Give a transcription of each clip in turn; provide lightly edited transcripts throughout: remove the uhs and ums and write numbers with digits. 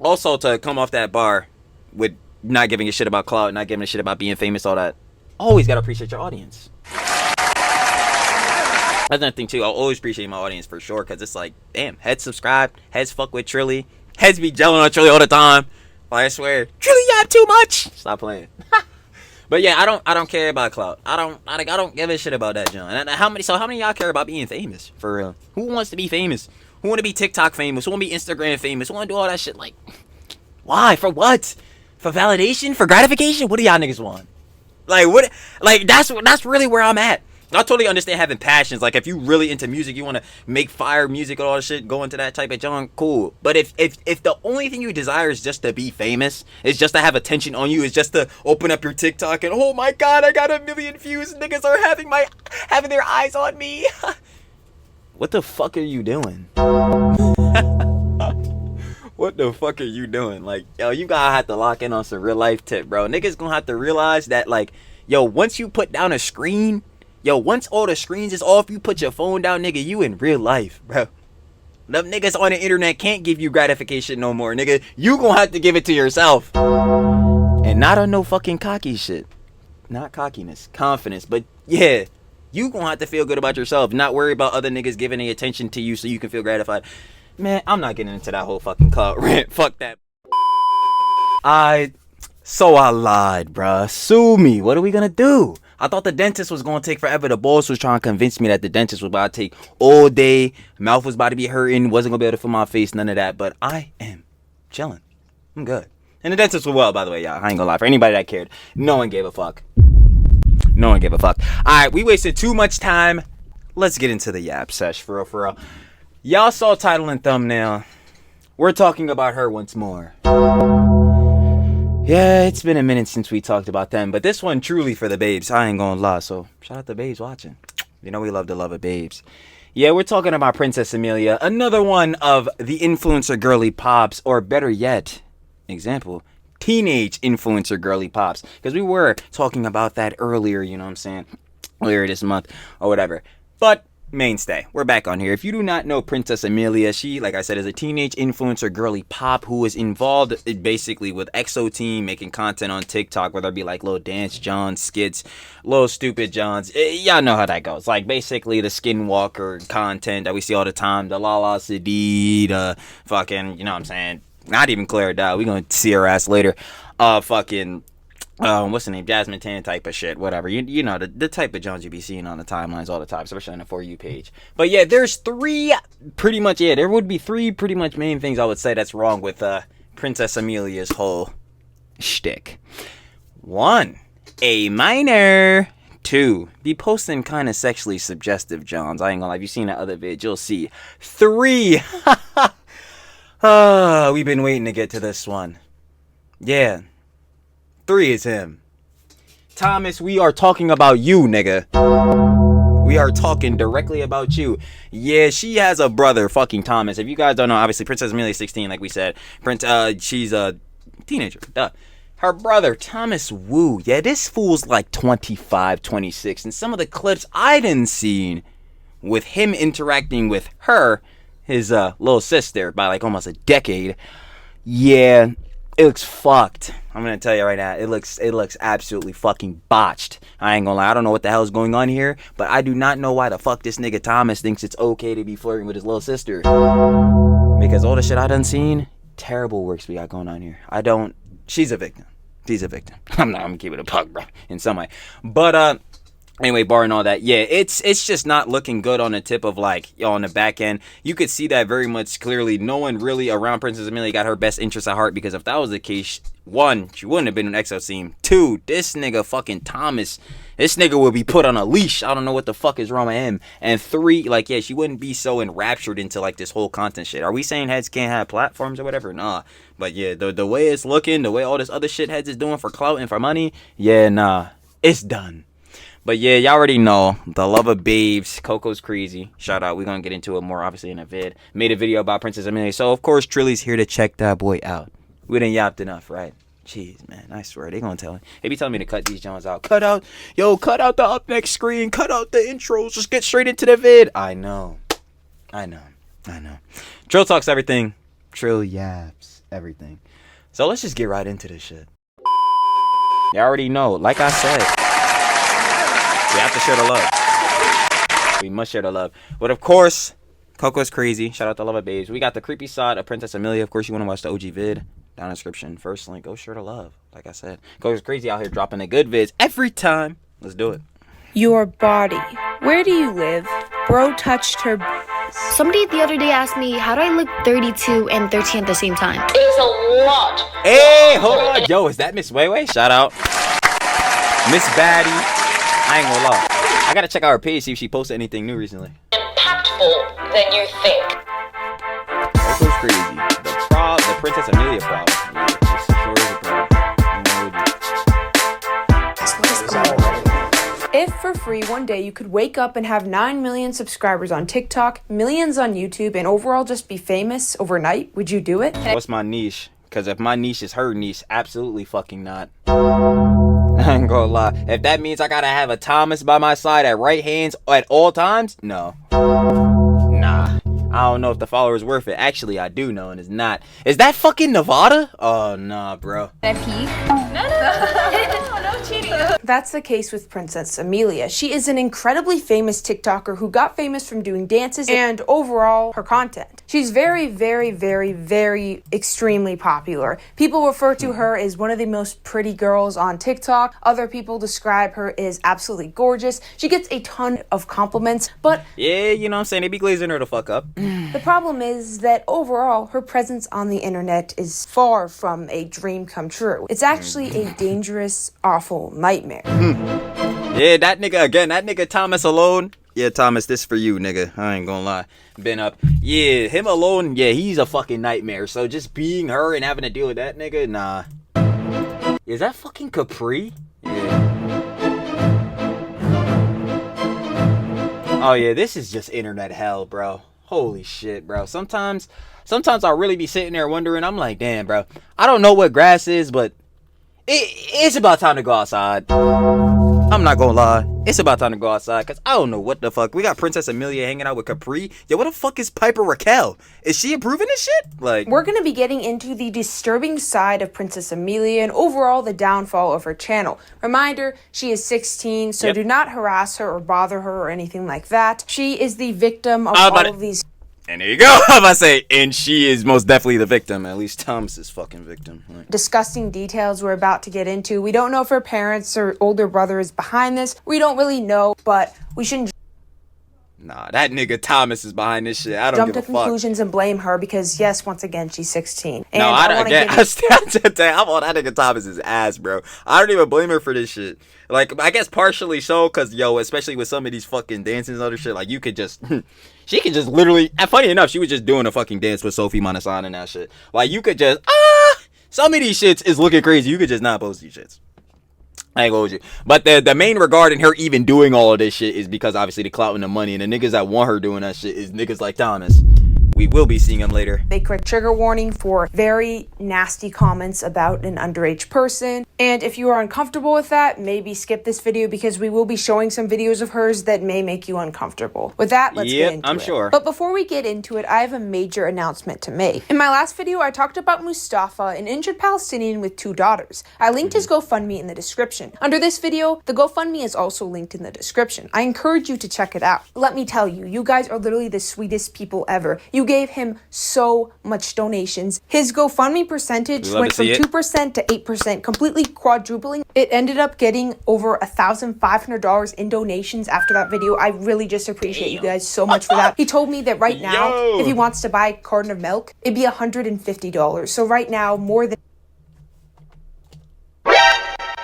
Also, to come off that bar with not giving a shit about clout, not giving a shit about being famous, all that. Always gotta appreciate your audience. That's another thing too. I'll always appreciate my audience for sure, because it's like, damn, heads subscribe, heads fuck with Trilly, heads be gelling on Trilly all the time. Like, I swear, Trilly, you have too much. Stop playing. But yeah, I don't care about clout. I don't give a shit about that, John. How many of y'all care about being famous for real? Who wants to be famous? Who want to be TikTok famous? Who want to be Instagram famous? Who want to do all that shit? Like, why? For what? For validation? For gratification? What do y'all niggas want? Like what? Like that's really where I'm at. I totally understand having passions. Like if you really into music, you want to make fire music and all that shit, go into that type of genre, cool. But if the only thing you desire is just to be famous, is just to have attention on you, is just to open up your TikTok and oh my god, I got 1 million views, niggas are having their eyes on me. What the fuck are you doing? What the fuck are you doing? Like, yo, you gotta have to lock in on some real life tip, bro. Niggas gonna have to realize that, like, yo, once you put down a screen, yo, once all the screens is off, you put your phone down, nigga, you in real life, bro. Them niggas on the internet can't give you gratification no more, nigga. You gonna have to give it to yourself. And not on no fucking cocky shit. Not cockiness, confidence. But yeah, you gonna have to feel good about yourself. Not worry about other niggas giving any attention to you so you can feel gratified. Man, I'm not getting into that whole fucking clout rant. Fuck that. I lied, bruh. Sue me. What are we gonna do? I thought the dentist was gonna take forever. The boss was trying to convince me that the dentist was about to take all day. Mouth was about to be hurting. Wasn't gonna be able to feel my face. None of that. But I am chilling. I'm good. And the dentist was well, by the way, y'all. I ain't gonna lie. For anybody that cared, no one gave a fuck. No one gave a fuck. Alright, we wasted too much time. Let's get into the yap sesh, for real, for real. Y'all saw title and thumbnail. We're talking about her once more. Yeah, it's been a minute since we talked about them, but this one truly for the babes. I ain't gonna lie, so shout out to babes watching. You know we love the love of babes. Yeah, we're talking about Princess Amelia, another one of the influencer girly pops, or better yet, example, teenage influencer girly pops. Because we were talking about that earlier, you know what I'm saying? Earlier this month, or whatever. But mainstay, we're back on here. If you do not know Princess Amelia, she, like I said, is a teenage influencer girly pop who is involved basically with EXO team, making content on TikTok, whether it be like little dance Johns, skits, little stupid Johns. Y'all know how that goes. Like basically the skinwalker content that we see all the time, the Lala Hadid, fucking, you know what I'm saying? Not even Claire Dow. We gonna see her ass later. Fucking what's the name? Jasmine Tan type of shit, whatever. You know, the type of Jones you be seeing on the timelines all the time, especially on the For You page. But yeah, there's there would be three pretty much main things I would say that's wrong with Princess Amelia's whole shtick. 1, A minor. 2, be posting kind of sexually suggestive Johns. I ain't gonna lie, if you've seen that other vid, you'll see. 3, we've been waiting to get to this one. Yeah. 3 is him. Thomas, we are talking about you, nigga. We are talking directly about you. Yeah, she has a brother, fucking Thomas. If you guys don't know, obviously Princess Amelia is 16, like we said. She's a teenager. Duh. Her brother, Thomas Wu. Yeah, this fool's like 25, 26. And some of the clips I done seen with him interacting with her, his little sister, by like almost a decade. Yeah, it looks fucked. I'm gonna tell you right now, it looks absolutely fucking botched. I ain't gonna lie, I don't know what the hell is going on here, but I do not know why the fuck this nigga Thomas thinks it's okay to be flirting with his little sister. Because all the shit I done seen, terrible works we got going on here. She's a victim. She's a victim. I'm gonna keep it a buck, bro, in some way. But anyway, barring all that, yeah, it's just not looking good on the tip of like, on the back end. You could see that very much clearly. No one really around Princess Amelia got her best interest at heart, because if that was the case, 1, she wouldn't have been an EXO team. 2, this nigga fucking Thomas, this nigga would be put on a leash. I don't know what the fuck is wrong with him. And 3, like, yeah, she wouldn't be so enraptured into like this whole content shit. Are we saying heads can't have platforms or whatever? Nah. But yeah, the way it's looking, the way all this other shit heads is doing for clout and for money, yeah, nah, it's done. But yeah, y'all already know the love of babes. Coco's crazy. Shout out. We're gonna get into it more obviously in a vid. Made a video about Princess Amelia, so of course Trilly's here to check that boy out. We done yapped enough, right? Jeez, man, I swear they gonna tell me. They be telling me to cut these Jones out. Cut out the up next screen. Cut out the intros. Just get straight into the vid. I know. Trill talks everything. Trill yaps everything. So let's just get right into this shit. You already know, like I said, we have to share the love. We must share the love. But of course, Coco's crazy. Shout out to Love Babes. We got the creepy side of Princess Amelia. Of course, you want to watch the OG vid. Down in the description. First link, go share the love. Like I said, Coco's crazy out here dropping the good vids every time. Let's do it. Your body. Where do you live? Bro touched her. Somebody the other day asked me, how do I look 32 and 13 at the same time? It is a lot. Hey, hold on. Yo, is that Miss Weiwei? Shout out. Miss Baddie. I ain't gonna lie. I gotta check out her page, see if she posted anything new recently. Impactful than you think. Coco's crazy. The Princess Amelia problem. Yeah, this sure is a problem. If for free one day you could wake up and have 9 million subscribers on TikTok, millions on YouTube, and overall just be famous overnight, would you do it? What's my niche? Because if my niche is her niche, absolutely fucking not. I ain't gonna lie. If that means I gotta have a Thomas by my side at right hands at all times, no. Nah. I don't know if the follower is worth it. Actually, I do know, and it's not. Is that fucking Nevada? Oh, nah, bro. Can I peek? No cheating. That's the case with Princess Amelia. She is an incredibly famous TikToker who got famous from doing dances and overall her content. She's very, very, very, very extremely popular. People refer to her as one of the most pretty girls on TikTok. Other people describe her as absolutely gorgeous. She gets a ton of compliments, but yeah, you know what I'm saying? They be glazing her the fuck up. The problem is that overall, her presence on the internet is far from a dream come true. It's actually a dangerous, awful nightmare. Yeah, that nigga Thomas alone. Yeah, Thomas, this for you, nigga. I ain't gonna lie. Been up. Yeah, him alone, yeah, he's a fucking nightmare. So just being her and having to deal with that nigga, nah. Is that fucking Capri? Yeah. Oh yeah, this is just internet hell, bro. Holy shit, bro. Sometimes I'll really be sitting there wondering, I'm like, damn, bro. I don't know what grass is, but it's about time to go outside. I'm not gonna lie. It's about time to go outside, because I don't know what the fuck. We got Princess Amelia hanging out with Capri. Yo, what the fuck is Piper Raquel? Is she approving this shit? Like, we're gonna be getting into the disturbing side of Princess Amelia and overall the downfall of her channel. Reminder, she is 16, so do not harass her or bother her or anything like that. She is the victim of all of these. And there you go. I'm about to say, and she is most definitely the victim. At least Thomas is fucking victim. Like, disgusting details we're about to get into. We don't know if her parents or older brother is behind this. We don't really know, but we shouldn't. Nah, that nigga Thomas is behind this shit. I don't jump give a to fuck. Conclusions and blame her because, yes, once again, she's 16. And no, I don't. Again, I'm on that nigga Thomas's ass, bro. I don't even blame her for this shit. Like, I guess partially so, cause yo, especially with some of these fucking dances and other shit, like you could just, she could just literally. And funny enough, she was just doing a fucking dance with Sophie Monasan and that shit. Like you could just some of these shits is looking crazy. You could just not post these shits. I ain't gonna hold you. But the main regard in her even doing all of this shit is because obviously the clout and the money, and the niggas that want her doing that shit is niggas like Thomas. We will be seeing him later. A quick trigger warning for very nasty comments about an underage person. And if you are uncomfortable with that, maybe skip this video because we will be showing some videos of hers that may make you uncomfortable. With that, let's get into it. I'm sure. But before we get into it, I have a major announcement to make. In my last video, I talked about Mustafa, an injured Palestinian with 2 daughters. I linked his GoFundMe in the description. Under this video, the GoFundMe is also linked in the description. I encourage you to check it out. Let me tell you, you guys are literally the sweetest people ever. You gave him so much donations. His GoFundMe percentage went from 2% to 8%, completely quadrupling. It ended up getting over $1,500 in donations after that video. I really just appreciate you guys so much for that. He told me that right now, if he wants to buy a carton of milk, it'd be $150. So right now, more than...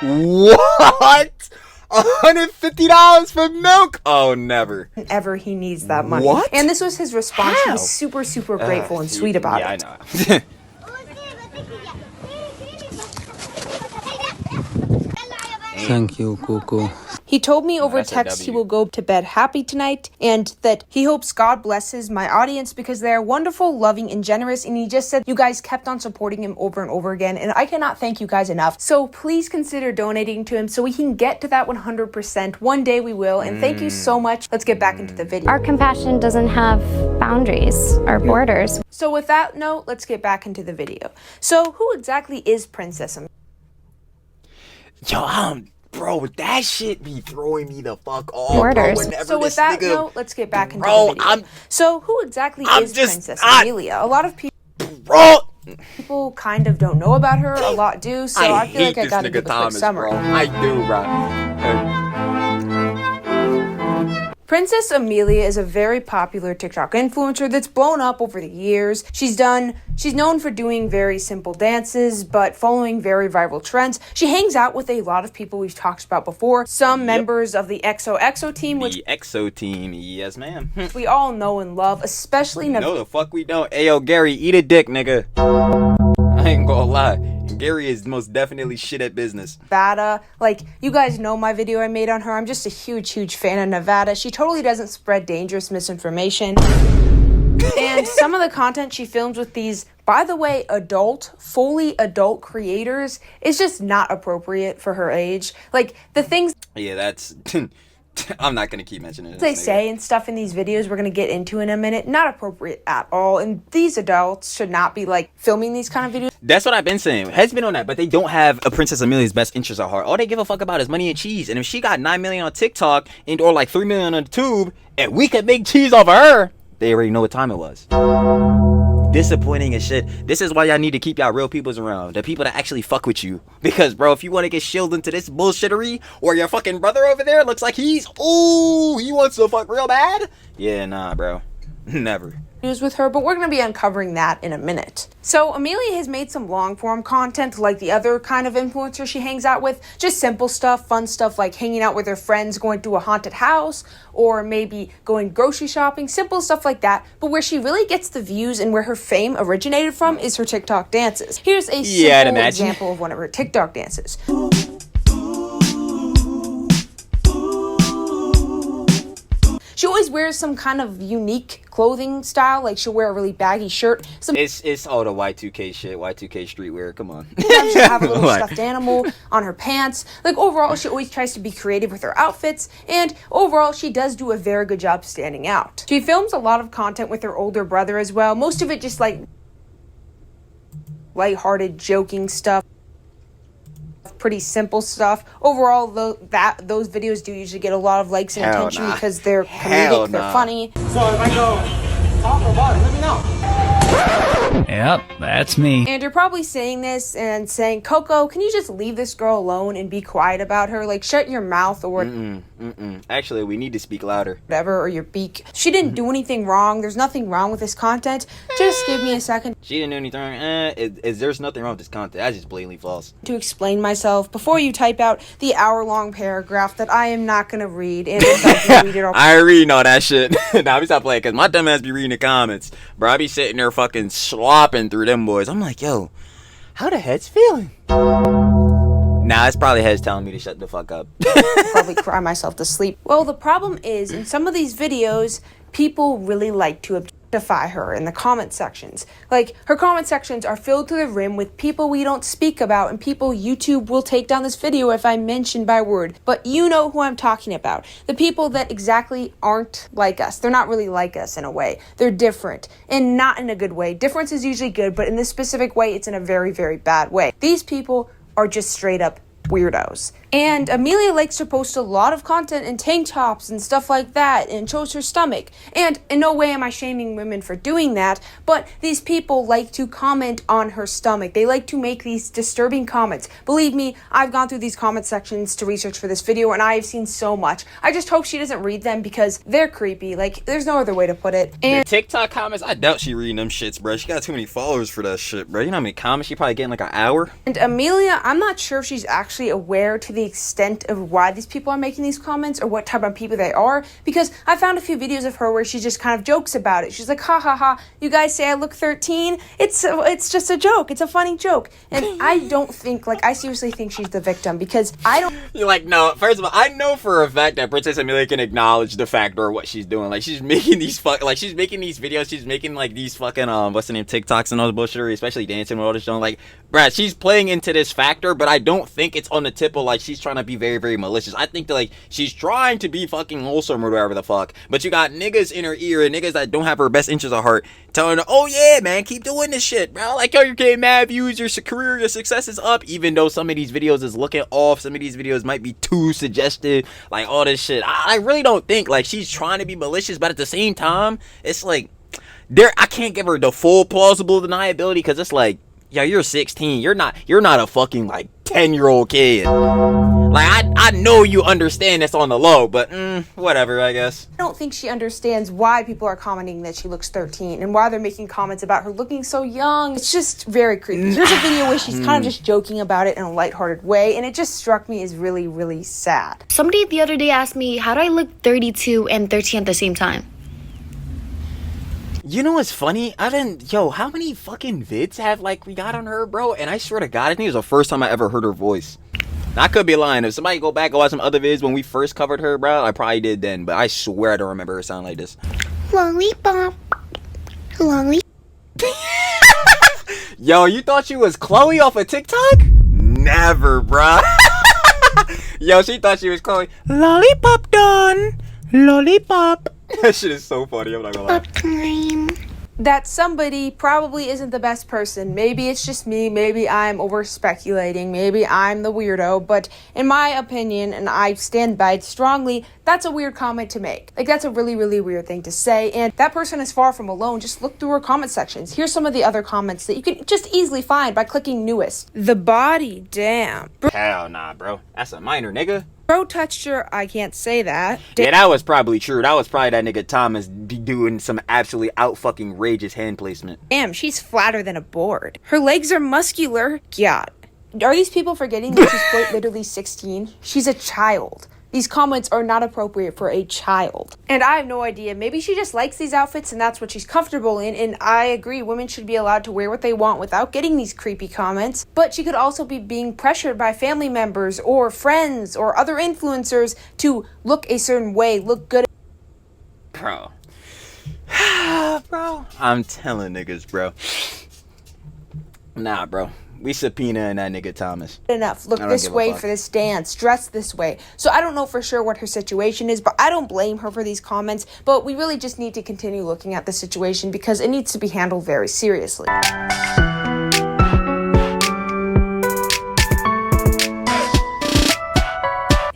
What? $150 for milk? Oh, never. Ever he needs that money. What? And this was his response. He was super, super grateful and sweet about it. Yeah, I know. Thank you, Coco. He told me over that's a text he W. will go to bed happy tonight and that he hopes God blesses my audience because they are wonderful, loving, and generous. And he just said you guys kept on supporting him over and over again. And I cannot thank you guys enough. So please consider donating to him so we can get to that 100%. One day we will. And thank you so much. Let's get back into the video. Our compassion doesn't have boundaries or borders. So with that note, let's get back into the video. So who exactly is Princess Amelia? Yo, bro, that shit be throwing me the fuck off. Borders. Bro, whenever So with this that nigga, note, let's get back into Bro, the video. So who exactly is just Princess not- Amelia? A lot of bro. people kind of don't know about her. A lot do. So I feel like I gotta give a quick summary. Bro. I do, bro. Princess Amelia is a very popular TikTok influencer that's blown up over the years. She's known for doing very simple dances, but following very viral trends. She hangs out with a lot of people we've talked about before. Some members of the XOXO team, which The EXO team, yes, ma'am. we all know and love, especially No, the fuck we don't. Ayo, Gary, eat a dick, nigga. I ain't gonna lie. Gary is most definitely shit at business. Nevada. Like, you guys know my video I made on her. I'm just a huge fan of Nevada. She totally doesn't spread dangerous misinformation. And some of the content she films with these, by the way, fully adult creators is just not appropriate for her age. Like, the things Yeah, that's... I'm not gonna keep mentioning this. they nigga. say and stuff in these videos we're going to get into in a minute, not appropriate at all. And these adults should not be, like, filming these kind of videos. That's what I've been saying. Has been on that, but they don't have a Princess Amelia's best interest at heart. All they give a fuck about is money and cheese. And if she got 9 million on TikTok and or like 3 million on YouTube, and we could make cheese off of her, they already know what time it was. Disappointing as shit. This is why y'all need to keep y'all real peoples around. The people that actually fuck with you. Because, bro, if you want to get shielded into this bullshittery, or your fucking brother over there looks like he wants to fuck real bad. Yeah, nah, bro. Never. With her, but we're going to be uncovering that in a minute. So Amelia has made some long form content like the other kind of influencer she hangs out with. Just simple stuff, fun stuff like hanging out with her friends, going to a haunted house, or maybe going grocery shopping, simple stuff like that. But where she really gets the views and where her fame originated from is her TikTok dances. Here's a simple example of one of her TikTok dances. She always wears some kind of unique clothing style, like she'll wear a really baggy shirt. It's all the Y2K shit, Y2K streetwear. Come on. Sometimes she'll have a little stuffed animal on her pants. Like, overall, she always tries to be creative with her outfits, and overall, she does do a very good job standing out. She films a lot of content with her older brother as well. Most of it just like lighthearted, joking stuff. Pretty simple stuff. Overall, those videos do usually get a lot of likes and attention because they're comedic, they're funny. So if I go talk or what, let me know. Yep, that's me. And you're probably saying this and saying, Coco, can you just leave this girl alone and be quiet about her? Like, shut your mouth or Actually, we need to speak louder. whatever, or your beak. She didn't do anything wrong. There's nothing wrong with this content. Just give me a second She didn't do anything wrong. There's nothing wrong with this content. That's just blatantly false. to explain myself before you type out the hour-long paragraph that I am not going to read. And if I do read it, I ain't reading all that shit. Nah, we stop playing, because my dumb ass be reading the comments. Bro, I be sitting there fucking slopping through them boys. I'm like, yo, how the head's feeling? Nah, it's probably heads telling me to shut the fuck up. probably cry myself to sleep. Well, the problem is, in some of these videos, people really like to objectify her in the comment sections. Like, her comment sections are filled to the rim with people we don't speak about and people YouTube will take down this video if I mention by word. But you know who I'm talking about. The people that exactly aren't like us. They're not really like us in a way. They're different, and not in a good way. Difference is usually good, but in this specific way, it's in a very, very bad way. These people are just straight up weirdos. And Amelia likes to post a lot of content in tank tops and stuff like that and shows her stomach. And in no way am I shaming women for doing that, but these people like to comment on her stomach. They like to make these disturbing comments. Believe me, I've gone through these comment sections to research for this video and I have seen so much. I just hope she doesn't read them because they're creepy. Like, there's no other way to put it. And the TikTok comments, I doubt she reading them shits, bro. She got too many followers for that shit, bro. You know how many comments she probably getting, like an hour? Amelia, I'm not sure if she's actually actually aware to the extent of why these people are making these comments or what type of people they are, because I found a few videos of her where she just kind of jokes about it. She's like, ha ha ha, you guys say I look 13? It's just a joke. It's a funny joke. And I don't think, like, I seriously think she's the victim, because I don't... You're like, no, first of all, I know for a fact that Princess Amelia can acknowledge the fact or what she's doing. Like, she's making these she's making these videos, she's making, like, these fucking, what's the name, TikToks and all this bullshit, especially dancing with all this shit. Like, bruh, she's playing into this factor, but I don't think it's on the tip of, like, she's trying to be very, very malicious. I think that, like, she's trying to be fucking wholesome or whatever the fuck, but you got niggas in her ear and niggas that don't have her best interests at heart telling her, oh yeah, man, keep doing this shit, bro. Like, yo, you're getting mad views, your career, your success is up, even though some of these videos is looking off, some of these videos might be too suggestive, like, all this shit. I really don't think, like, she's trying to be malicious, but at the same time, it's like, I can't give her the full plausible deniability, because it's like, yo, you're 16, you're not a fucking, like, 10-year-old kid. Like, I know you understand this on the low, but whatever, I guess. I don't think she understands why people are commenting that she looks 13 and why they're making comments about her looking so young. It's just very creepy. Here's a video where she's kind of just joking about it in a lighthearted way, and it just struck me as really, really sad. Somebody the other day asked me, how do I look 32 and 13 at the same time? You know what's funny? How many fucking vids have, like, we got on her, bro? And I swear to God, I think it was the first time I ever heard her voice. Now, I could be lying. If somebody go back and watch some other vids when we first covered her, bro, I probably did then. But I swear I don't remember her sound like this. Lollipop. Lollipop. Yo, you thought you was Chloe off of TikTok? Never, bro. Yo, she thought she was Chloe. Lollipop done. Lollipop. That shit is so funny, I'm not gonna lie. That somebody probably isn't the best person. Maybe it's just me, maybe I'm over speculating, maybe I'm the weirdo, but in my opinion, and I stand by it strongly, that's a weird comment to make. Like, that's a really, really weird thing to say, and that person is far from alone. Just look through her comment sections. Here's some of the other comments that you can just easily find by clicking newest. The body, damn. Hell nah, bro. That's a minor, nigga. Bro touched her, I can't say that. Yeah, that was probably true. That was probably that nigga Thomas be doing some absolutely out fucking rageous hand placement. Damn, she's flatter than a board. Her legs are muscular. God. Are these people forgetting that she's quite literally 16? She's a child. These comments are not appropriate for a child. And I have no idea. Maybe she just likes these outfits and that's what she's comfortable in. And I agree, women should be allowed to wear what they want without getting these creepy comments. But she could also be being pressured by family members or friends or other influencers to look a certain way, look good. Bro. Bro. I'm telling niggas, bro. Nah, bro. We subpoenaing that nigga Thomas. Enough. Look this way for this dance. Dress this way. So I don't know for sure what her situation is, but I don't blame her for these comments. But we really just need to continue looking at the situation because it needs to be handled very seriously.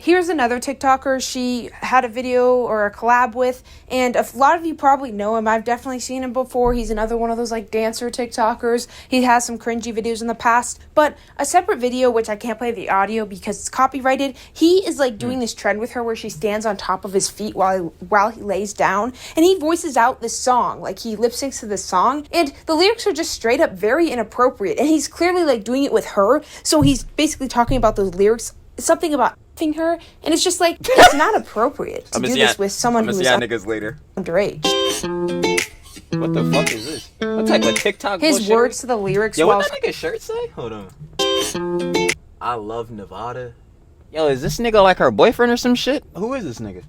Here's another TikToker she had a video or a collab with, and a lot of you probably know him. I've definitely seen him before. He's another one of those like dancer TikTokers. He has some cringy videos in the past, but a separate video, which I can't play the audio because it's copyrighted, he is like doing this trend with her where she stands on top of his feet while he lays down, and he voices out this song, like he lip syncs to this song, and the lyrics are just straight up very inappropriate, and he's clearly like doing it with her, so he's basically talking about those lyrics, something about her, and it's just like, it's not appropriate to do this with someone who is niggas later. Underage. What the fuck is this? What type of TikTok his bullshit? Words to the lyrics. Yo, what that nigga shirt say? Hold on. I love Nevada. Yo, is this nigga like her boyfriend or some shit? Who is this nigga?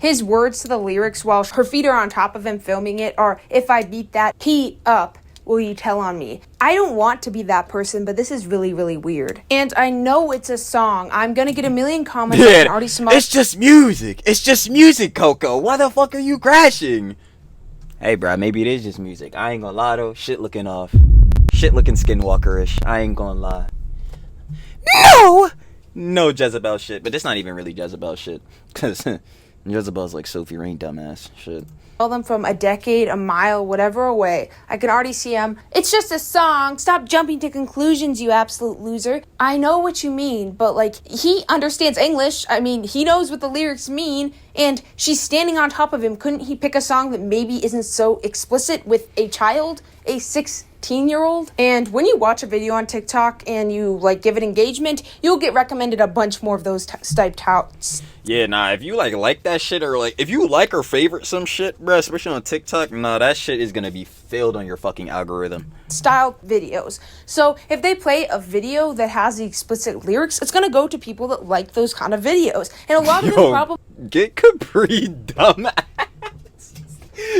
His words to the lyrics while her feet are on top of him filming it are, if I beat that P up, will you tell on me? I don't want to be that person, but this is really, really weird. And I know it's a song. I'm gonna get a million comments. Yeah, already it's just music. It's just music, Coco. Why the fuck are you crashing? Hey, bro, maybe it is just music. I ain't gonna lie, though. Shit looking off. Shit looking skinwalker-ish. I ain't gonna lie. No Jezebel shit. But that's not even really Jezebel shit. Because Jezebel's like Sophie Rain dumbass shit. Them from a decade, a mile, whatever away. I can already see him. It's just a song. Stop jumping to conclusions, you absolute loser. I know what you mean, but like, he understands English. I mean, he knows what the lyrics mean, and she's standing on top of him. Couldn't he pick a song that maybe isn't so explicit with a child, a 6 teen-year-old. And when you watch a video on TikTok and you like give it engagement, you'll get recommended a bunch more of those type touts. Yeah, nah, if you like that shit, or like if you like or favorite some shit, bro, especially on TikTok, nah, that shit is gonna be filled on your fucking algorithm. Style videos. So if they play a video that has the explicit lyrics, it's gonna go to people that like those kind of videos. And a lot of them probably get Capri, dumbass.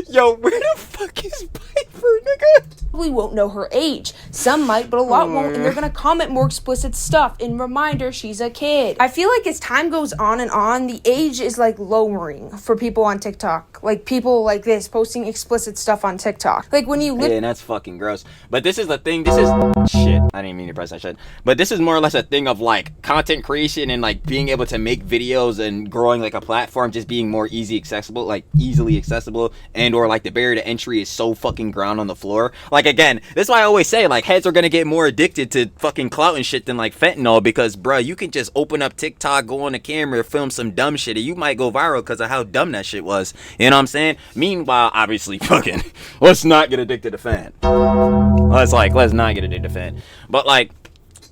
Yo, where the fuck is Piper, nigga? We won't know her age. Some might, but a lot won't, and they're gonna comment more explicit stuff. And reminder, she's a kid. I feel like as time goes on and on, the age is like lowering for people on TikTok. Like people like this posting explicit stuff on TikTok. Like when you yeah, that's fucking gross. But this is the thing. This is shit. I didn't mean to press that shit. But this is more or less a thing of like content creation and like being able to make videos and growing like a platform just being more easily accessible, and or like the barrier to entry is so fucking ground on the floor. Like again, this is why I always say like heads are gonna get more addicted to fucking clout and shit than like fentanyl, because bruh, you can just open up TikTok, go on the camera, film some dumb shit, and you might go viral because of how dumb that shit was. You know what I'm saying? Meanwhile, obviously, fucking let's not get addicted to fan. Let's not get addicted to fan. But like,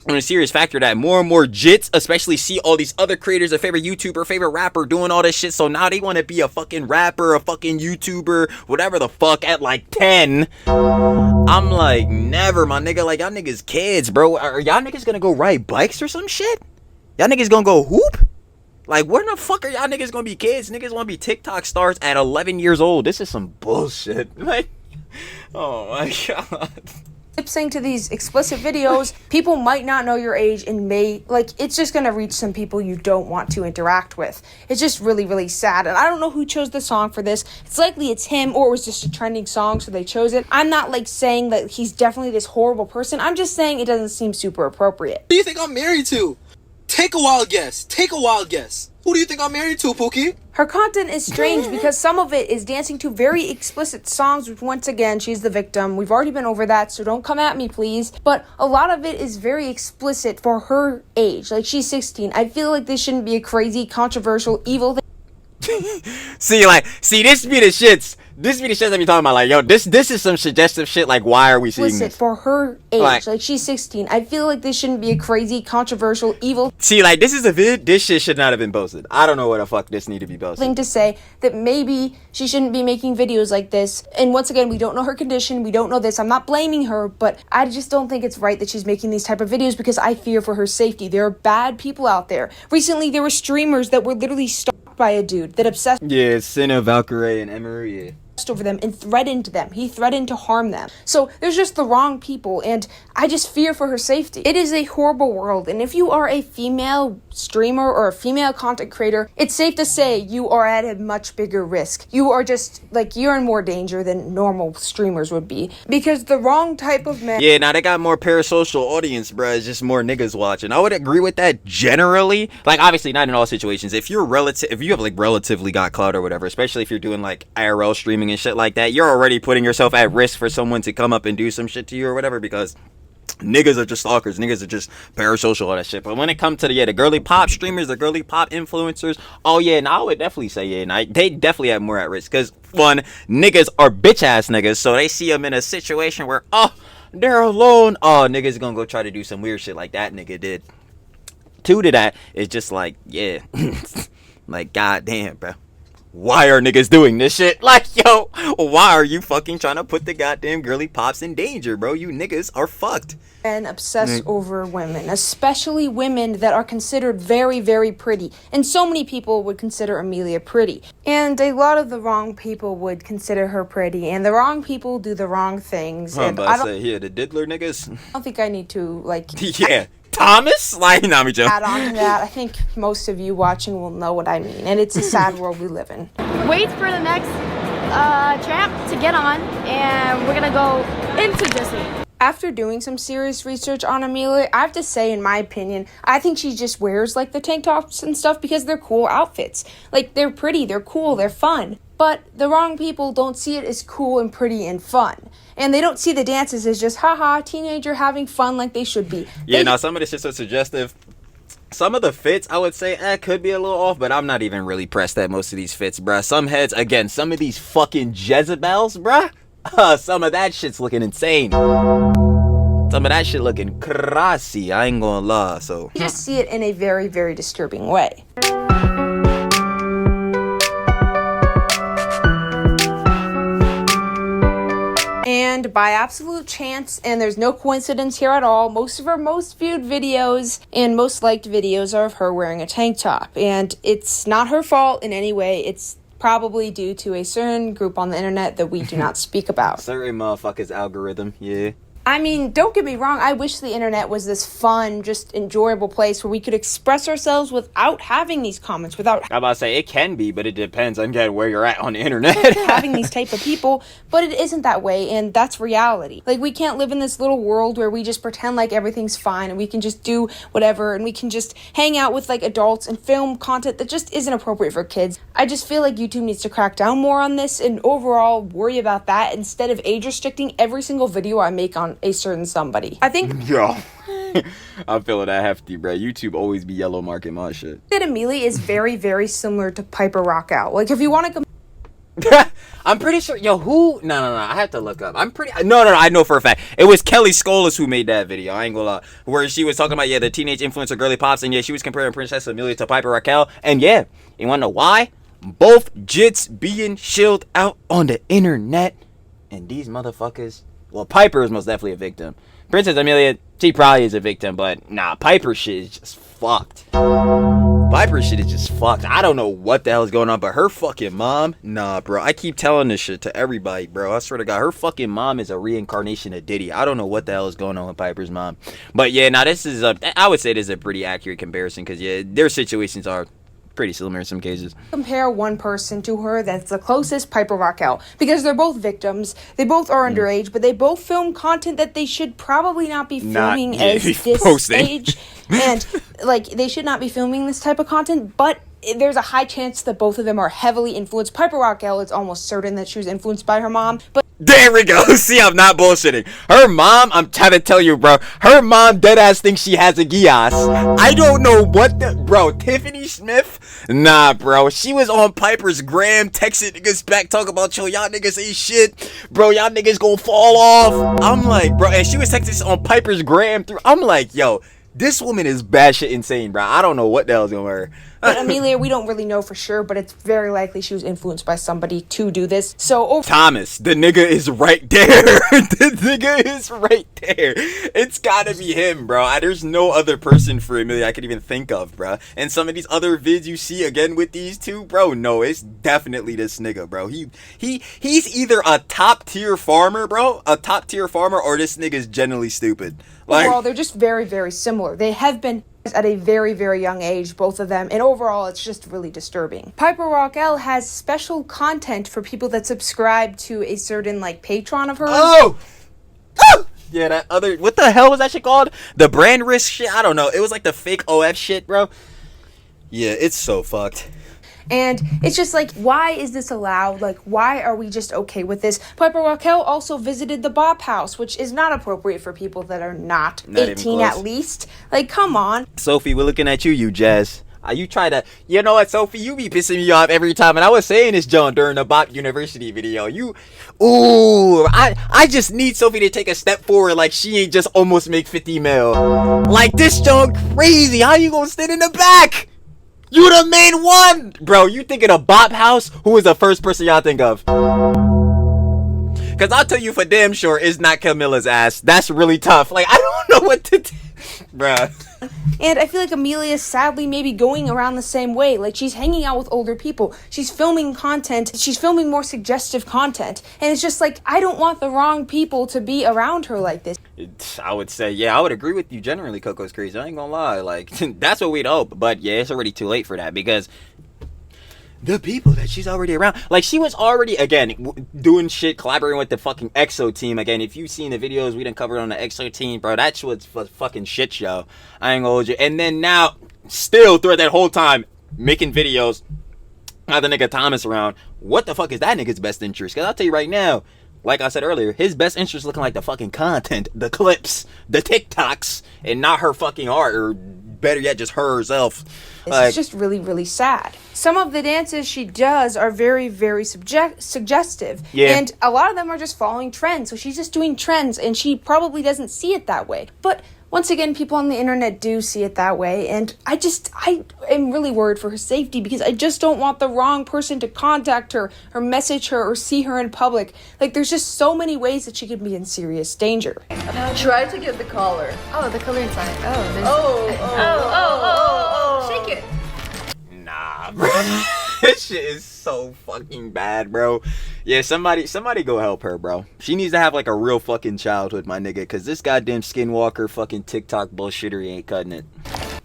on a serious factor, that more and more jits especially see all these other creators, a favorite YouTuber, favorite rapper doing all this shit, so now they want to be a fucking rapper, a fucking YouTuber, whatever the fuck, at like 10. I'm like, never, my nigga. Like, y'all niggas kids, bro. Are y'all niggas gonna go ride bikes or some shit? Y'all niggas gonna go hoop? Like, when the fuck are y'all niggas gonna be kids? Niggas wanna be TikTok stars at 11 years old. This is some bullshit. Like, oh my god. lip sync to these explicit videos, people might not know your age and may, like, it's just gonna reach some people you don't want to interact with. It's just really, really sad. And I don't know who chose the song for this. It's likely it's him, or it was just a trending song, so they chose it. I'm not, like, saying that he's definitely this horrible person. I'm just saying it doesn't seem super appropriate. Who do you think I'm married to? Take a wild guess. Take a wild guess. Who do you think I'm married to, Pookie? Her content is strange because some of it is dancing to very explicit songs, which once again, she's the victim. We've already been over that, so don't come at me, please. But a lot of it is very explicit for her age. Like, she's 16. I feel like this shouldn't be a crazy, controversial, evil thing. See, this be the shits. This be the shit that be talking about. Like, yo, this is some suggestive shit. Like, why are we seeing this? For her age, like she's 16. I feel like this shouldn't be a crazy, controversial, evil. See, like, this is a vid. This shit should not have been posted. I don't know what the fuck this need to be posted. Thing to say that maybe she shouldn't be making videos like this. And once again, we don't know her condition. We don't know this. I'm not blaming her, but I just don't think it's right that she's making these type of videos because I fear for her safety. There are bad people out there. Recently, there were streamers that were literally stalked by a dude that obsessed. Yeah, Senna, Valkyrie, and Emery. Over them and threatened them. He threatened to harm them. So there's just the wrong people, and I just fear for her safety. It is a horrible world, and if you are a female streamer or a female content creator, it's safe to say you are at a much bigger risk. You are just, like, you're in more danger than normal streamers would be, because the wrong type of man. Yeah, now they got more parasocial audience, bruh. It's just more niggas watching. I would agree with that generally. Like, obviously not in all situations. If you have like relatively got clout or whatever, especially if you're doing like IRL streaming and shit like that, you're already putting yourself at risk for someone to come up and do some shit to you or whatever, because niggas are just stalkers, niggas are just parasocial, all that shit. But when it comes to the girly pop streamers, the girly pop influencers, oh yeah, now I would definitely say yeah, they definitely have more at risk, because one, niggas are bitch ass niggas, so they see them in a situation where, oh, they're alone, oh, niggas gonna go try to do some weird shit like that nigga did. Two to that is just like, yeah, like, goddamn, bro. Why are niggas doing this shit? Like, yo, why are you fucking trying to put the goddamn girly pops in danger, bro? You niggas are fucked. And obsess over women, especially women that are considered very, very pretty. And so many people would consider Amelia pretty. And a lot of the wrong people would consider her pretty. And the wrong people do the wrong things. I'm about to say, the diddler niggas. I don't think I need to, like... yeah. Thomas? Like, nah, me joking. Add on to that, I think most of you watching will know what I mean. And it's a sad world we live in. Wait for the next champ to get on, and we're gonna go into Disney. After doing some serious research on Amelia, I have to say, in my opinion, I think she just wears, like, the tank tops and stuff because they're cool outfits. Like, they're pretty, they're cool, they're fun. But the wrong people don't see it as cool and pretty and fun. And they don't see the dances as just, haha, teenager having fun like they should be. Yeah, now some of this shit's so suggestive. Some of the fits, I would say, could be a little off, but I'm not even really pressed at most of these fits, bruh. Some heads, again, some of these fucking Jezebels, bruh. Some of that shit's looking insane. Some of that shit looking crazy. I ain't gonna lie. So you just see it in a very, very disturbing way. And by absolute chance, and there's no coincidence here at all, most of her most viewed videos and most liked videos are of her wearing a tank top. And it's not her fault in any way. It's probably due to a certain group on the internet that we do not speak about. certain motherfuckers algorithm, yeah. I mean, don't get me wrong, I wish the internet was this fun, just enjoyable place where we could express ourselves without having these comments, without I'm about to say, it can be, but it depends on where you're at on the internet. having these type of people, but it isn't that way, and that's reality. Like, we can't live in this little world where we just pretend like everything's fine, and we can just do whatever, and we can just hang out with, like, adults and film content that just isn't appropriate for kids. I just feel like YouTube needs to crack down more on this, and overall worry about that instead of age restricting every single video I make on a certain somebody. I think Yo, I'm feeling that hefty, bro. YouTube always be yellow marking my shit. that Amelia is very, very similar to Piper Rockout. Like, if you want to I'm pretty sure. Yo, who? No. I have to look up. No. I know for a fact. It was Kelly Scholas who made that video. I ain't gonna lie. Where she was talking about, the teenage influencer girly pops. And she was comparing Princess Amelia to Piper Raquel. And you wanna know why? Both jits being shilled out on the internet. And these motherfuckers. Well, Piper is most definitely a victim. Princess Amelia, she probably is a victim. But nah, Piper shit is just fucked. Piper shit is just fucked. I don't know what the hell is going on, but her fucking mom, nah, bro. I keep telling this shit to everybody, bro. I swear to God, her fucking mom is a reincarnation of Diddy. I don't know what the hell is going on with Piper's mom. But this is I would say this is a pretty accurate comparison because, their situations are pretty similar in some cases. compare one person to her that's the closest, Piper Raquel, because they're both victims. They both are underage, but they both film content that they should probably not be filming as this age. And they should not be filming this type of content, but there's a high chance that both of them are heavily influenced. Piper Raquel, it's almost certain that she was influenced by her mom, but There we go. See, I'm not bullshitting. Her mom, I'm trying to tell you, bro. Her mom deadass thinks she has a Gias. I don't know what bro, Tiffany Smith? Nah, bro. She was on Piper's gram, texting niggas back, talking about, y'all niggas ain't shit. Bro, y'all niggas gonna fall off. I'm like, bro, and she was texting on Piper's gram through. I'm like, yo, this woman is batshit insane, bro. I don't know what the hell's going on with her. But Amelia, we don't really know for sure, but it's very likely she was influenced by somebody to do this. So Thomas, the nigga is right there. The nigga is right there. It's gotta be him, bro. There's no other person for Amelia I could even think of, bro. And some of these other vids you see again with these two, bro, no, it's definitely this nigga, bro. He's either a top tier farmer, bro, or this nigga's genuinely stupid. overall, they're just very, very similar. They have been at a very, very young age, both of them, and overall, it's just really disturbing. Piper Raquel has special content for people that subscribe to a certain, Patreon of hers. Oh! Yeah, that other, what the hell was that shit called? The brand risk shit? I don't know. It was like the fake OF shit, bro. Yeah, it's so fucked. And it's just why is this allowed? Why are we just okay with this? Piper Raquel also visited the Bop House, which is not appropriate for people that are not 18 at least. Come on. Sophie, we're looking at you, Jazz. You try to, you know what, Sophie, you be pissing me off every time. And I was saying this, John, during the Bop University video. I just need Sophie to take a step forward like she ain't just almost make 50 mil. This John crazy. How you gonna stand in the back? You the main one! Bro, you thinking of Bop House? Who is the first person y'all think of? Because I'll tell you for damn sure, it's not Camilla's ass. That's really tough. I don't know what to do. Bruh. And I feel like Amelia is sadly maybe going around the same way. She's hanging out with older people. She's filming content. She's filming more suggestive content. And it's just I don't want the wrong people to be around her like this. I would say, I would agree with you generally, Coco's Crazy. I ain't gonna lie. That's what we'd hope. But, it's already too late for that because the people that she's already around, she was already, again, doing shit, collaborating with the fucking EXO team. Again, if you've seen the videos we done covered on the EXO team, bro, that shit was a fucking shit show. I ain't gonna hold you. And then now, still throughout that whole time, making videos, have the nigga Thomas around. What the fuck is that nigga's best interest? Because I'll tell you right now, like I said earlier, his best interest looking like the fucking content, the clips, the TikToks, and not her fucking art or better yet, just her herself. It's just really, really sad. Some of the dances she does are very, very suggestive. Yeah. And a lot of them are just following trends. So she's just doing trends, and she probably doesn't see it that way. But once again, people on the internet do see it that way, and I am really worried for her safety because I just don't want the wrong person to contact her or message her or see her in public. Like, there's just so many ways that she could be in serious danger. Try to get the collar. Oh, the color inside. Oh, there's... Shake it. Nah, bro. This shit is so fucking bad, bro. Yeah, somebody go help her, bro. She needs to have like a real fucking childhood, my nigga, because this goddamn skinwalker fucking TikTok bullshitter ain't cutting it.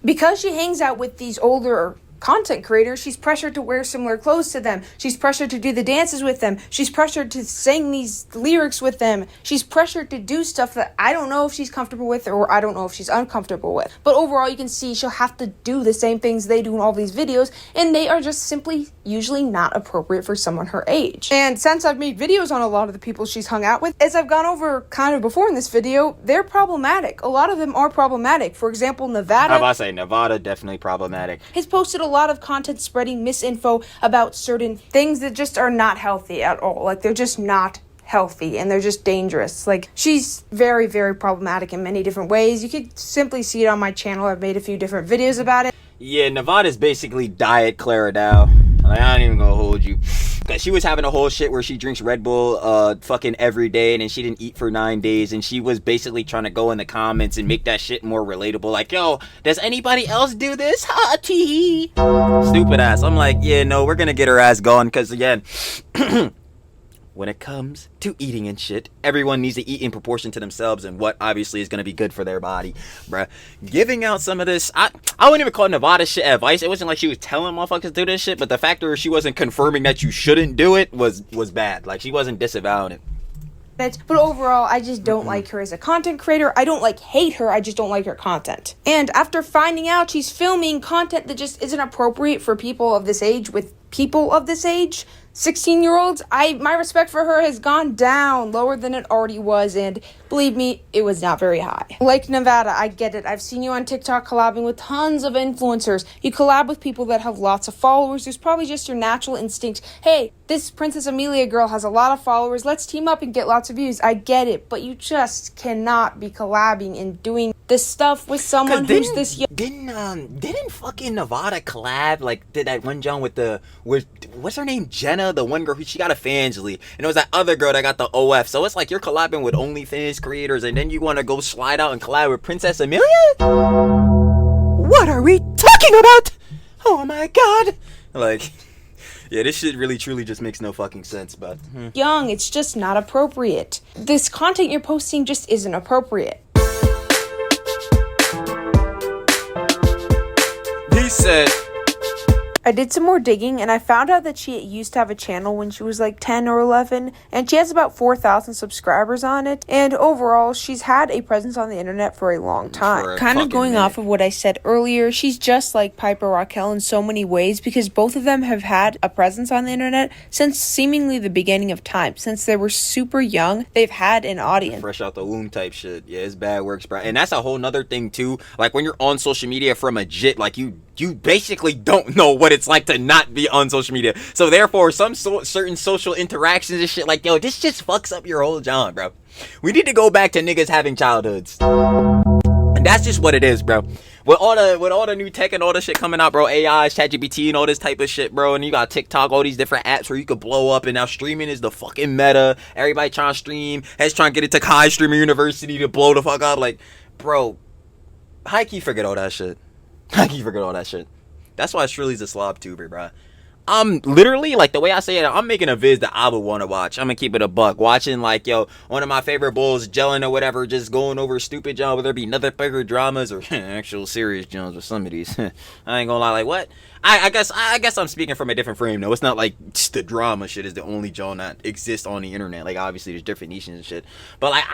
Because she hangs out with these older content creators, she's pressured to wear similar clothes to them. She's pressured to do the dances with them. She's pressured to sing these lyrics with them. She's pressured to do stuff that I don't know if she's comfortable with or I don't know if she's uncomfortable with. But overall, you can see she'll have to do the same things they do in all these videos, and they are just simply usually not appropriate for someone her age. And since I've made videos on a lot of the people she's hung out with, as I've gone over kind of before in this video, they're problematic. A lot of them are problematic. For example, Nevada. How about I say Nevada definitely problematic. Has posted a lot of content spreading misinfo about certain things that just are not healthy at all. Like, they're just not healthy and they're just dangerous. Like, she's very, very problematic in many different ways. You could simply see it on my channel. I've made a few different videos about it. Yeah, Nevada's basically diet Clara Dow. Like, I ain't even gonna hold you. Cause she was having a whole shit where she drinks Red Bull fucking every day, and then she didn't eat for 9 days, and she was basically trying to go in the comments and make that shit more relatable. Like, yo, does anybody else do this? Ha tee. Stupid ass. I'm like, yeah, no, we're gonna get her ass gone, cause again, when it comes to eating and shit, everyone needs to eat in proportion to themselves and what obviously is going to be good for their body, bruh. Giving out some of this, I wouldn't even call Nevada shit advice. It wasn't like she was telling motherfuckers to do this shit, but the fact that she wasn't confirming that you shouldn't do it was bad. Like, she wasn't disavowing it. But overall, I just don't like her as a content creator. I don't hate her, I just don't like her content. And after finding out she's filming content that just isn't appropriate for people of this age with people of this age, 16-year-olds, my respect for her has gone down lower than it already was, and believe me, it was not very high. Like Nevada, I get it. I've seen you on TikTok collabing with tons of influencers. You collab with people that have lots of followers. There's probably just your natural instinct. Hey, this Princess Amelia girl has a lot of followers. Let's team up and get lots of views. I get it, but you just cannot be collabing and doing this stuff with someone who's this young. Didn't fucking Nevada collab, like, did that one John with what's her name, Jenna, the one girl who she got a Fansley, and it was that other girl that got the OF. So it's like you're collabing with OnlyFans creators, and then you want to go slide out and collab with Princess Amelia? What are we talking about? Oh my god! Like, yeah, this shit really truly just makes no fucking sense, but young, it's just not appropriate. This content you're posting just isn't appropriate. He said, I did some more digging, and I found out that she used to have a channel when she was like 10 or 11, and she has about 4,000 subscribers on it, and overall, she's had a presence on the internet for a long time. Kind of going off of what I said earlier, she's just like Piper Raquel in so many ways, because both of them have had a presence on the internet since seemingly the beginning of time. Since they were super young, they've had an audience. Fresh out the womb type shit. Yeah, it's bad works, bro. And that's a whole nother thing, too. Like, when you're on social media from a jit, like, you basically don't know what it's like to not be on social media. So therefore, certain social interactions and shit, like, yo, this just fucks up your whole job, bro. We need to go back to niggas having childhoods. And that's just what it is, bro. With all the new tech and all the shit coming out, bro, AI, ChatGPT and all this type of shit, bro, and you got TikTok, all these different apps where you could blow up, and now streaming is the fucking meta. Everybody trying to stream, has trying to get into Kai Streamer University to blow the fuck up. Like, bro, high-key forget all that shit. High-key forget all that shit. That's why Shirley's a slob tuber, bro. I'm literally, like, the way I say it, I'm making a viz that I would want to watch. I'm gonna keep it a buck. Watching, like, yo, one of my favorite bulls gelling or whatever, just going over stupid John, whether it be another bigger dramas or actual serious Jones with some of these. I ain't gonna lie, like, what? I guess I'm speaking from a different frame, though. It's not like just the drama shit is the only John that exists on the internet. Like, obviously, there's different niches and shit. But, like,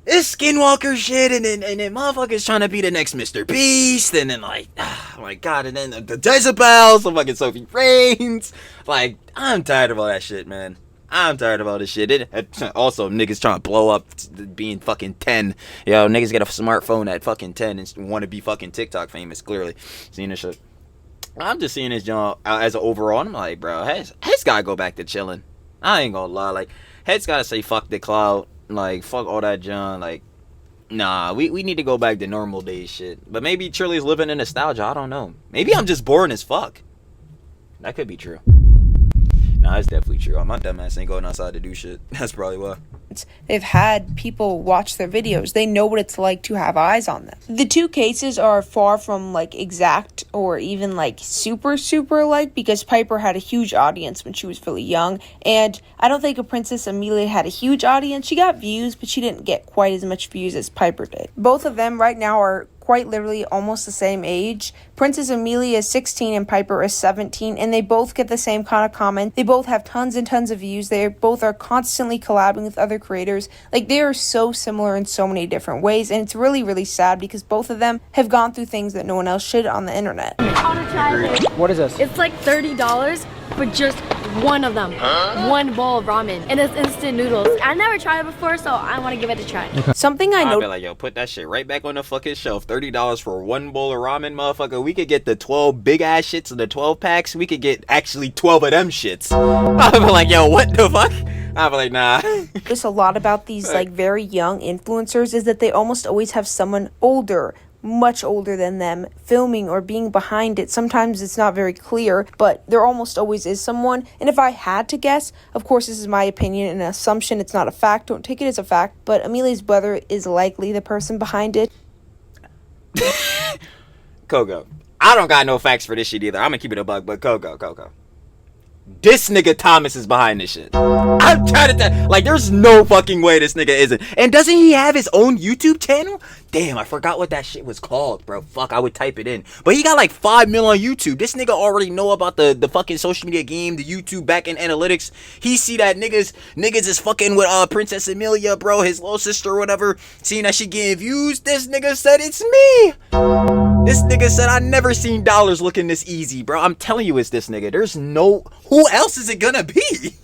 this skinwalker shit, and then motherfuckers trying to be the next Mr. Beast, and then, like, oh my god, and then the Jezebel, some fucking Sophie Reigns. Like, I'm tired of all that shit, man. I'm tired of all this shit. Also, niggas trying to blow up being fucking 10. Yo, niggas get a smartphone at fucking 10 and want to be fucking TikTok famous, clearly. Seeing this shit. I'm just seeing this joint as an overall. And I'm like, bro, Heads gotta go back to chilling. I ain't gonna lie. Like, Heads gotta say fuck the cloud. Like, fuck all that junk. Like, nah, we need to go back to normal days shit. But maybe Trilly's living in nostalgia. I don't know. Maybe I'm just boring as fuck. That could be true. Nah, it's definitely true. My dumb ass ain't going outside to do shit. That's probably why. They've had people watch their videos. They know what it's like to have eyes on them. The two cases are far from like exact or even like super alike, because Piper had a huge audience when she was really young, and I don't think a Princess Amelia had a huge audience. She got views, but she didn't get quite as much views as Piper did. Both of them right now are quite literally almost the same age. Princess Amelia is 16 and Piper is 17, and they both get the same kind of comment. They both have tons and tons of views. They both are constantly collabing with other creators. Like, they are so similar in so many different ways, and it's really sad because both of them have gone through things that no one else should on the internet. I want to try it. What is this? It's like $30 for just one of them. One bowl of ramen, and it's instant noodles. I never tried it before, so I want to give it a try. Something I I'll know. be like, yo, put that shit right back on the fucking shelf. $30 for one bowl of ramen, motherfucker. We could get the 12 big ass shits and the 12 packs. We could get actually 12 of them shits. I'll be like, yo, what the fuck? I'll be like, nah. Notice a lot about these like very young influencers is that they almost always have someone older, much older than them, filming or being behind it. Sometimes it's not very clear, but there almost always is someone. And if I had to guess, of course this is my opinion and an assumption, it's not a fact, don't take it as a fact, but Amelia's brother is likely the person behind it. Coco, I don't got no facts for this shit either. I'm gonna keep it a bug, but Coco. This nigga Thomas is behind this shit. I'm trying to like, there's no fucking way this nigga isn't. And doesn't he have his own YouTube channel? Damn, I forgot what that shit was called, bro. Fuck, I would type it in. But he got like 5 mil on YouTube. This nigga already know about the fucking social media game, the YouTube backend analytics. He see that niggas is fucking with Princess Amelia, bro, his little sister or whatever. Seeing that she getting views, this nigga said it's me. This nigga said I never seen dollars looking this easy, bro. I'm telling you, it's this nigga. There's no... Who else is it gonna be?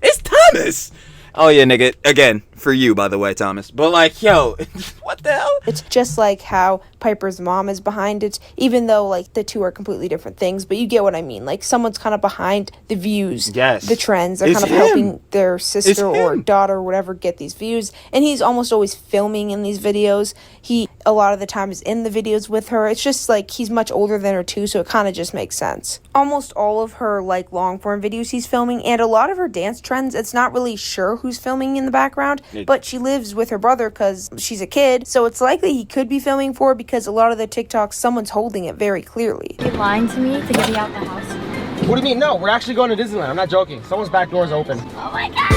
It's Thomas. Oh yeah, nigga. Again, for you, by the way, Thomas. But like, yo, what the hell? It's just like how Piper's mom is behind it, even though like the two are completely different things, but you get what I mean. Like, someone's kind of behind the views, yes, the trends. They're kind of helping their sister or daughter or whatever get these views, and he's almost always filming in these videos. He a lot of the time is in the videos with her. It's just like he's much older than her too, so it kind of just makes sense. Almost all of her like long form videos he's filming, and a lot of her dance trends, it's not really sure who's filming in the background, but she lives with her brother because she's a kid, so it's likely he could be filming for her, because a lot of the TikToks, someone's holding it very clearly. You're lying to me to get me out the house. What do you mean? No, we're actually going to Disneyland. I'm not joking. Someone's back door is open. Oh my god!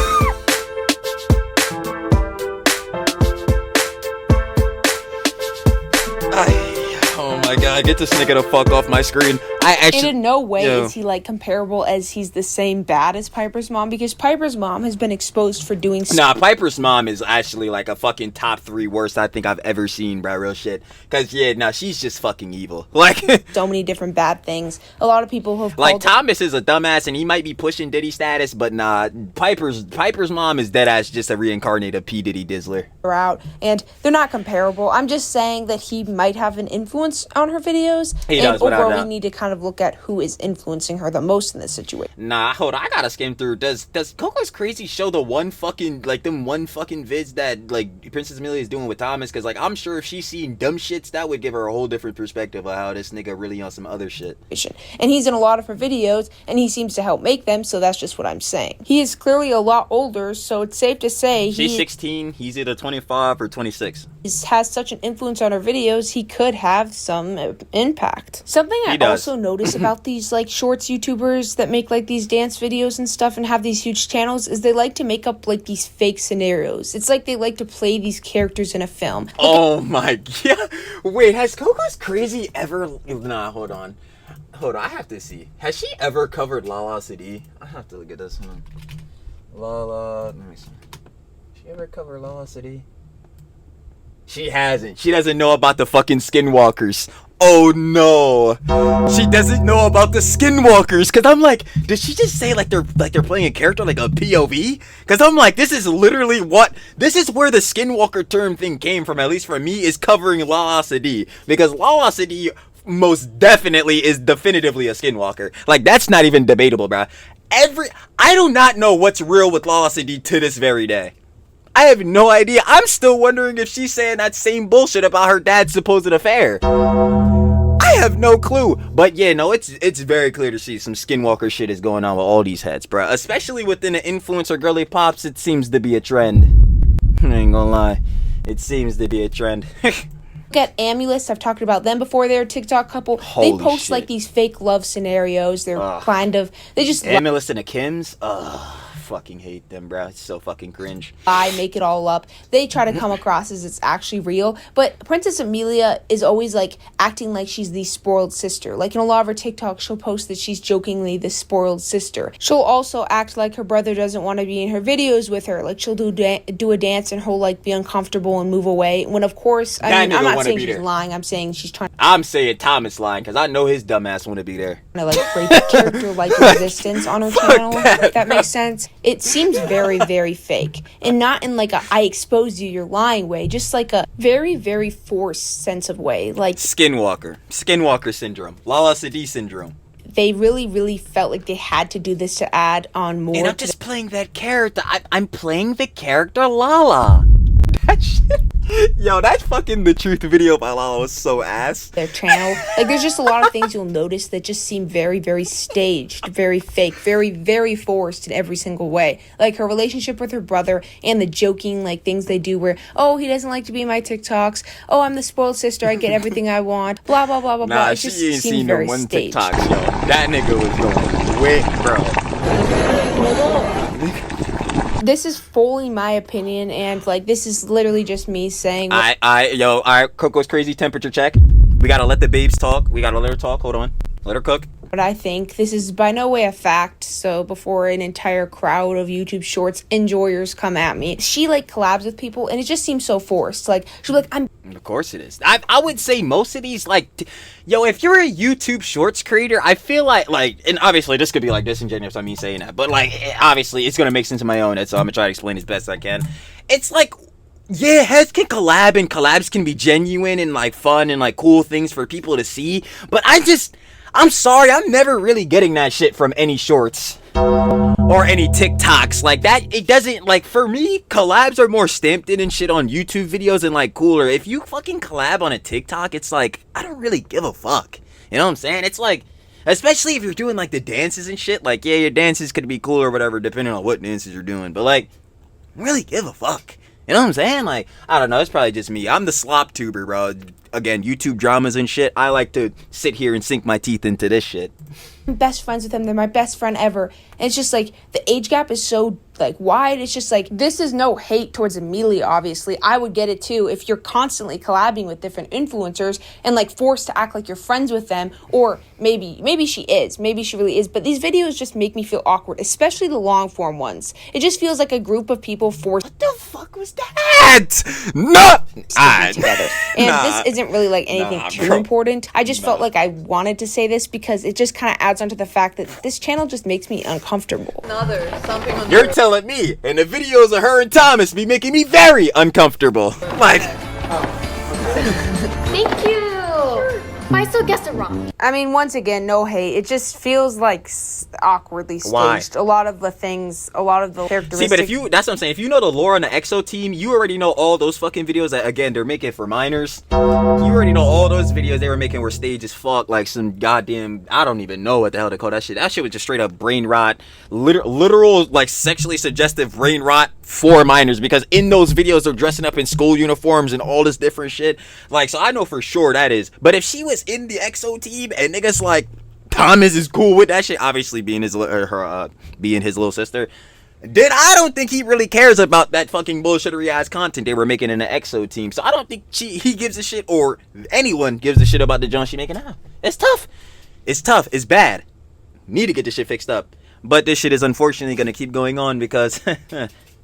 Oh my god, get this nigga the fuck off my screen. I actually... And in no way is he like comparable as he's the same bad as Piper's mom, because Piper's mom has been exposed for doing... Nah, Piper's mom is actually like a fucking top 3 worst I think I've ever seen, bro. Real shit. Cause yeah, nah, she's just fucking evil. Like... so many different bad things. A lot of people have like, Thomas is a dumbass and he might be pushing Diddy status, but nah, Piper's mom is deadass just a reincarnated P. Diddy Dizzler. Out, and they're not comparable. I'm just saying that he might have an influence on her videos. He and does, overall, we need to kind of look at who is influencing her the most in this situation. Nah, hold on, I gotta skim through. Does Coco's Crazy show the one fucking vids that like Princess Amelia is doing with Thomas? Cause like, I'm sure if she's seen dumb shits, that would give her a whole different perspective of how this nigga really on some other shit. And he's in a lot of her videos, and he seems to help make them, so that's just what I'm saying. He is clearly a lot older, so it's safe to say she's 16, he's either 25 or 26. He has such an influence on her videos, he could have some impact. Something I also notice about these like shorts YouTubers that make like these dance videos and stuff and have these huge channels is they like to make up like these fake scenarios. It's like they like to play these characters in a film. Oh my god. Wait, has Coco's Crazy ever... Nah, hold on, I have to see. Has she ever covered Lala City? I have to look at this one. Lala... Let me see. She ever covered Lala City? She hasn't. She doesn't know about the fucking skinwalkers. Oh no, she doesn't know about the skinwalkers. Cause I'm like, did she just say like they're playing a character like a POV? Cause I'm like, this is literally this is where the skinwalker term thing came from. At least for me, is covering Lala Sadi, because Lala Sadi most definitely is definitively a skinwalker. Like, that's not even debatable, bro. I do not know what's real with Lala Sadi to this very day. I have no idea. I'm still wondering if she's saying that same bullshit about her dad's supposed affair. I have no clue. But yeah, no, it's very clear to see some skinwalker shit is going on with all these heads, bro. Especially within the influencer girly pops, it seems to be a trend. I ain't gonna lie. It seems to be a trend. Look at Amelia. I've talked about them before. They're a TikTok couple. Holy they post shit. like these fake love scenarios. They're they just Amelia and the Kims? Fucking hate them, bro. It's so fucking cringe. I make it all up. They try to come across as it's actually real, but Princess Amelia is always like acting like she's the spoiled sister. Like in a lot of her TikToks, she'll post that she's jokingly the spoiled sister. She'll also act like her brother doesn't want to be in her videos with her. Like she'll do a dance and he'll like be uncomfortable and move away. When of course, I'm not saying she's lying. I'm saying she's trying. I'm saying Thomas lying because I know his dumb ass want to be there. To like create a character like existence on her channel. If that makes sense. It seems very, very fake, and not in like a I expose you, you're lying way, just like a very, very forced sense of way, like Skinwalker syndrome, Lala Sadi syndrome. They really, really felt like they had to do this to add on more. And I'm just playing that character. I'm playing the character Lala. That shit. Yo, that fucking The Truth video by Lala was so ass. Their channel. Like, there's just a lot of things you'll notice that just seem very, very staged, very fake, very, very forced in every single way. Like, her relationship with her brother and the joking, like, things they do where, oh, he doesn't like to be in my TikToks. Oh, I'm the spoiled sister. I get everything I want. Blah, blah, blah, blah, blah. It just seemed very staged. TikToks, yo. That nigga was going quick, bro. This is fully my opinion, and like this is literally just me saying. Coco's crazy temperature check. We gotta let the babes talk. We gotta let her talk. Hold on, let her cook. But I think this is by no way a fact. So before an entire crowd of YouTube Shorts enjoyers come at me, she like collabs with people, and it just seems so forced. Like she'll be like, "I'm." Of course it is. I would say most of these like, yo, if you're a YouTube Shorts creator, I feel like, and obviously this could be like disingenuous on me saying that, but like obviously it's gonna make sense in my own head, so I'm gonna try to explain as best I can. It's like. Yeah, heads can collab, and collabs can be genuine and like fun and like cool things for people to see, but I'm sorry, I'm never really getting that shit from any shorts or any TikToks like that. It doesn't, like, for me, collabs are more stamped in and shit on YouTube videos and like cooler. If you fucking collab on a TikTok, it's like, I don't really give a fuck. You know what I'm saying? It's like, especially if you're doing like the dances and shit, like, yeah, your dances could be cool or whatever, depending on what dances you're doing, but like, really give a fuck. You know what I'm saying? Like, I don't know. It's probably just me. I'm the slop tuber, bro. Again, YouTube dramas and shit. I like to sit here and sink my teeth into this shit. I'm best friends with them. They're my best friend ever. And it's just like the age gap is so like wide. It's just like, this is no hate towards Amelia, obviously. I would get it too if you're constantly collabing with different influencers and like forced to act like you're friends with them. Or maybe she is. Maybe she really is. But these videos just make me feel awkward, especially the long form ones. It just feels like a group of people forced. What the fuck was that? No! Together. And this isn't really like anything too important. I just felt like I wanted to say this because it just kind of adds on to the fact that this channel just makes me uncomfortable. You're telling me, and the videos of her and Thomas be making me very uncomfortable. Like, Thank you. But I still guessed it wrong. I mean, once again, no hate. It just feels like awkwardly staged. Why? A lot of the characteristics. See, but that's what I'm saying. If you know the lore on the EXO team, you already know all those fucking videos that, again, they're making for minors. You already know all those videos they were making were staged as fuck. Like some goddamn, I don't even know what the hell they call that shit. That shit was just straight up brain rot. Literal, like, sexually suggestive brain rot for minors. Because in those videos, they're dressing up in school uniforms and all this different shit. Like, so I know for sure that is. But if she was in the EXO team and niggas like Thomas is cool with that shit, obviously being his little sister, then I don't think he really cares about that fucking bullshittery ass content they were making in the EXO team. So I don't think he gives a shit, or anyone gives a shit about the junk she making now. It's tough. It's bad. Need to get this shit fixed up. But this shit is unfortunately gonna keep going on because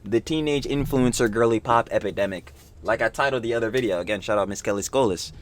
the teenage influencer girly pop epidemic. Like I titled the other video, again, shout out Miss Kelly Skolis.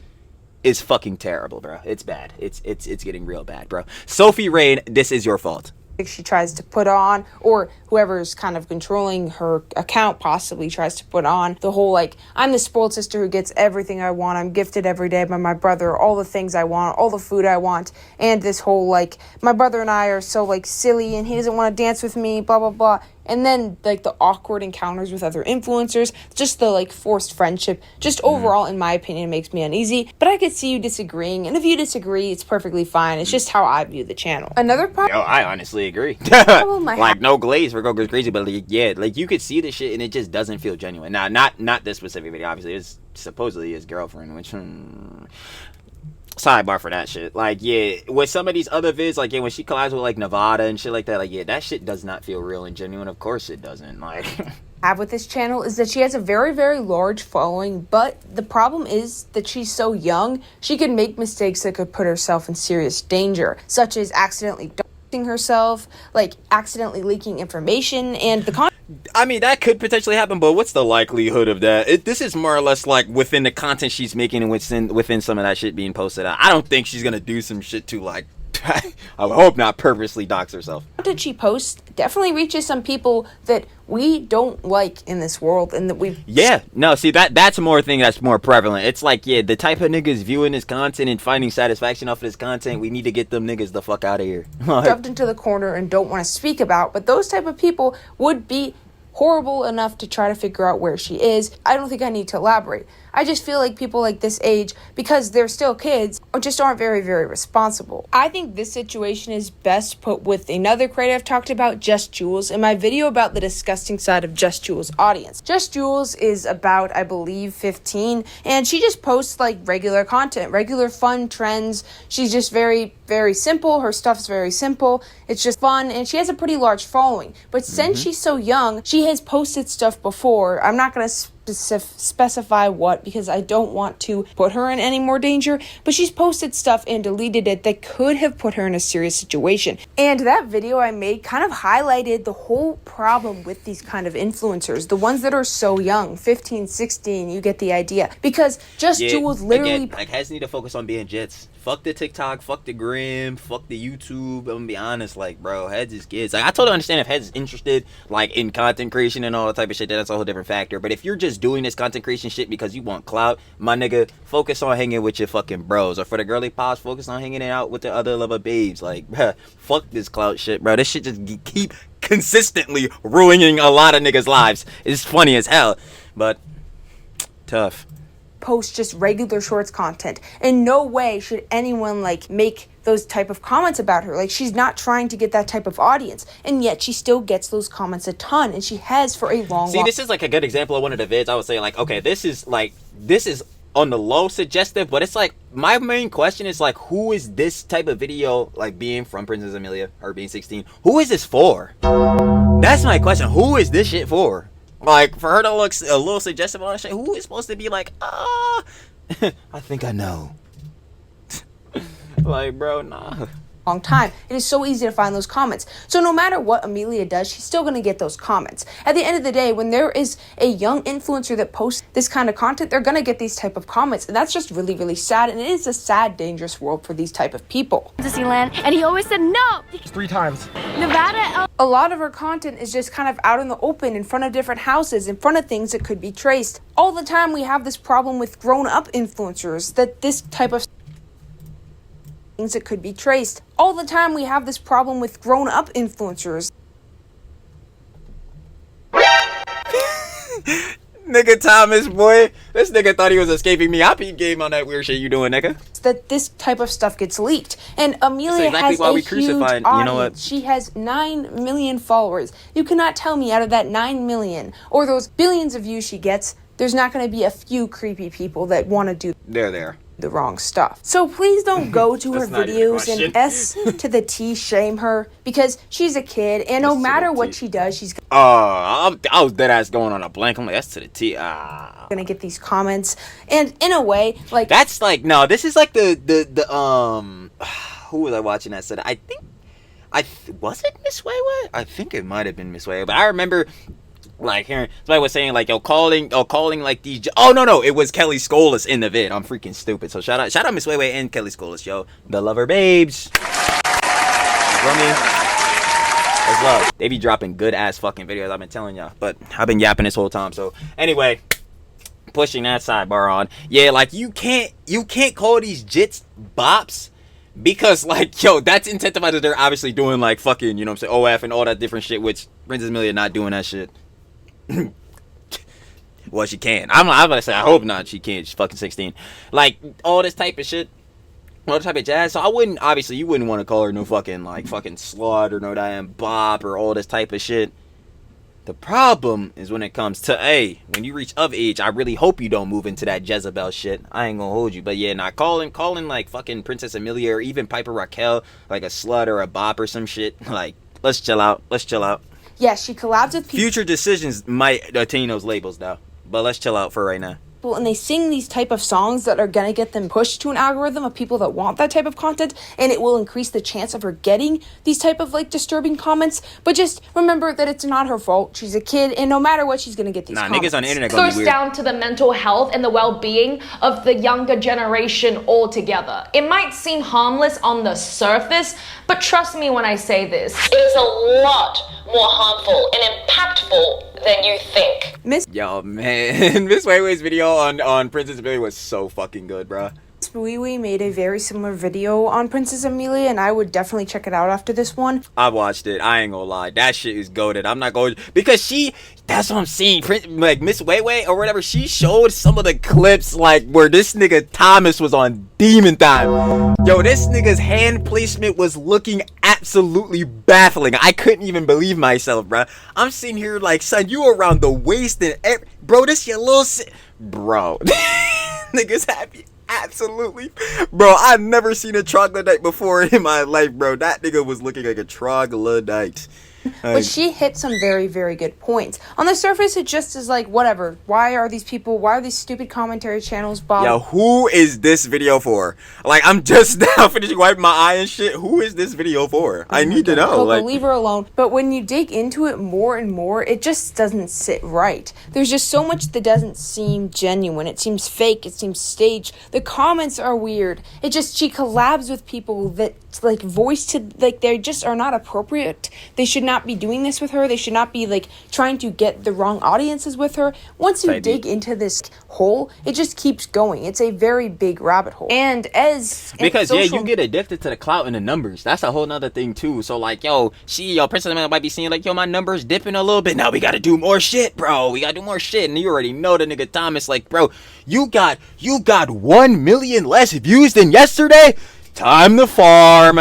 is fucking terrible, bro. It's bad. It's getting real bad, bro. Sophie Rain, this is your fault. She tries to put on, or whoever's kind of controlling her account possibly tries to put on the whole, like, I'm the spoiled sister who gets everything I want, I'm gifted every day by my brother, all the things I want, all the food I want, and this whole, like, my brother and I are so, like, silly and he doesn't want to dance with me, blah blah blah. And then, like, the awkward encounters with other influencers, just the, like, forced friendship, just overall, in my opinion, makes me uneasy. But I could see you disagreeing, and if you disagree, it's perfectly fine. It's just how I view the channel. Another problem... Yo, I honestly agree. problem I like, no glaze for Go Goes Crazy, but, like, yeah, like, you could see the shit, and it just doesn't feel genuine. Now, not this specific video, obviously. It's supposedly his girlfriend, which... sidebar for that shit. Like, yeah, with some of these other vids, like, yeah, when she collides with, like, Nevada and shit like that, like, yeah, that shit does not feel real and genuine. Of course it doesn't. Like... have with this channel is that she has a very, very large following, but the problem is that she's so young, she can make mistakes that could put herself in serious danger, such as accidentally doxing herself, like accidentally leaking information, and the I mean, that could potentially happen, but what's the likelihood of that? This is more or less like within the content she's making and within some of that shit being posted out. I don't think she's gonna do some shit to, like, I hope not purposely dox herself. Content she posts definitely reaches some people that we don't like in this world, and that we've... Yeah, no, see, that's a more thing that's more prevalent. It's like, yeah, the type of niggas viewing this content and finding satisfaction off of this content, we need to get them niggas the fuck out of here. shoved into the corner and don't want to speak about, but those type of people would be horrible enough to try to figure out where she is. I don't think I need to elaborate. I just feel like people like this age, because they're still kids, just aren't very, very responsible. I think this situation is best put with another creator I've talked about, Just Jules, in my video about the disgusting side of Just Jules' audience. Just Jules is about, I believe, 15, and she just posts, like, regular content, regular fun trends. She's just very, very simple. Her stuff's very simple. It's just fun, and she has a pretty large following. But since she's so young, she has posted stuff before. I'm not going to specify what, because I don't want to put her in any more danger, but she's posted stuff and deleted it that could have put her in a serious situation. And that video I made kind of highlighted the whole problem with these kind of influencers, the ones that are so young, 15, 16, you get the idea. Because Just Jules literally... Again, like, heads need to focus on being jits. Fuck the TikTok, fuck the Gram, fuck the YouTube. I'm gonna be honest, like, bro, Heads is kids. Like, I totally understand if Heads is interested, like, in content creation and all that type of shit, that's a whole different factor. But if you're just doing this content creation shit because you want clout, my nigga, focus on hanging with your fucking bros. Or for the girly pops, focus on hanging out with the other lover babes. Like, bruh, fuck this clout shit, bro. This shit just keep consistently ruining a lot of niggas' lives. It's funny as hell, but tough. Post just regular shorts content. In no way should anyone, like, make those type of comments about her. Like, she's not trying to get that type of audience, and yet she still gets those comments a ton, and she has for a long See, this is like a good example of one of the vids I would say, like, okay, this is on the low suggestive, but it's like, my main question is, like, who is this type of video, like, being from Princess Amelia, or being 16, who is this for? That's my question. Who is this shit for? Like, for her to look a little suggestive on shit, who is supposed to be like, I think I know. Like, bro, nah. long time. It is so easy to find those comments. So no matter what Amelia does, she's still going to get those comments. At the end of the day, when there is a young influencer that posts this kind of content, they're going to get these type of comments. And that's just really, really sad. And it is a sad, dangerous world for these type of people. Disneyland, and he always said no. 3 times. Nevada. A lot of her content is just kind of out in the open, in front of different houses, in front of things that could be traced. All the time we have this problem with grown-up influencers, that this type of things that could be traced. All the time we have this problem with grown-up influencers. Nigga Thomas, boy. This nigga thought he was escaping me. I peep game on that weird shit you doing, nigga. That this type of stuff gets leaked. And Amelia exactly has why a we huge crucified, audience. you know what? She has 9 million followers. You cannot tell me out of that 9 million, or those billions of views she gets, there's not going to be a few creepy people that want to do the wrong stuff. So please don't go to her videos and S to the T shame her, because she's a kid, and no matter what she does, she's I was dead ass going on a blank. I'm like, S to the T. gonna get these comments. And in a way, like, that's like, no, this is like the who was I watching that said, was it Miss Wayway? I think it might have been Miss Wayway, but I remember Like hearing somebody was saying like yo calling like these. Oh no, it was Kelly Scholas in the vid. I'm freaking stupid. So shout out Miss Way and Kelly Scholas, yo, the lover babes. You feel me? It's love. They be dropping good ass fucking videos. I've been telling y'all, but I've been yapping this whole time. So anyway, pushing that sidebar on. Yeah, like you can't call these jits bops. Because, like, yo, that's incentivized that they're obviously doing, like, fucking, you know what I'm saying, OF and all that different shit, which Princess Amelia not doing that shit. Well, she can. I'm about to say, I hope not. She can't. She's fucking 16. Like, all this type of shit. All this type of jazz. So I wouldn't, obviously, you wouldn't want to call her no fucking, like, fucking slut or no damn bop or all this type of shit. The problem is when it comes to, hey, when you reach of age, I really hope you don't move into that Jezebel shit. I ain't gonna hold you. But yeah, not calling like fucking Princess Amelia or even Piper Raquel like a slut or a bop or some shit. Like, let's chill out. Yeah, she collabs with people. Future decisions might attain those labels though. But let's chill out for right now. And they sing these type of songs that are gonna get them pushed to an algorithm of people that want that type of content, and it will increase the chance of her getting these type of like disturbing comments. But just remember that it's not her fault. She's a kid, and no matter what, she's gonna get these comments. Niggas on the internet gonna be weird. Down to the mental health and the well-being of the younger generation altogether. It might seem harmless on the surface, but trust me when I say this. It is a lot more harmful and impactful than you think. Yo, man, Miss Weiwei's video on Princess Amelia was so fucking good, bruh. Miss Weiwei made a very similar video on Princess Amelia, and I would definitely check it out after this one. I watched it. I ain't gonna lie. That shit is goated. I'm not going because that's what I'm seeing. Like Miss Weiwei or whatever, she showed some of the clips like where this nigga Thomas was on demon time. Yo, this nigga's hand placement was looking absolutely baffling. I couldn't even believe myself, bruh. I'm sitting here like, son, you around the waist and bro, this your little bro. Niggas happy. Absolutely. Bro, I've never seen a troglodyte before in my life, bro. That nigga was looking like a troglodyte. But she hit some very, very good points. On the surface, it just is like, whatever. Why are these stupid commentary channels bothering? Yo, who is this video for? Like, I'm just now finishing wiping my eye and shit. Who is this video for? I need to know. Like, leave her alone. But when you dig into it more and more, it just doesn't sit right. There's just so much that doesn't seem genuine. It seems fake. It seems staged. The comments are weird. She collabs with people that, like, they just are not appropriate. They should not be doing this with her. They should not be like trying to get the wrong audiences with her. Once you dig into this hole, it just keeps going. It's a very big rabbit hole. And you get addicted to the clout and the numbers. That's a whole nother thing too. So like, Princess Amelia might be seeing like, my numbers dipping a little bit. Now we gotta do more shit, bro. We gotta do more shit. And you already know the nigga Thomas, like, bro, you got 1 million less views than yesterday. Time to farm.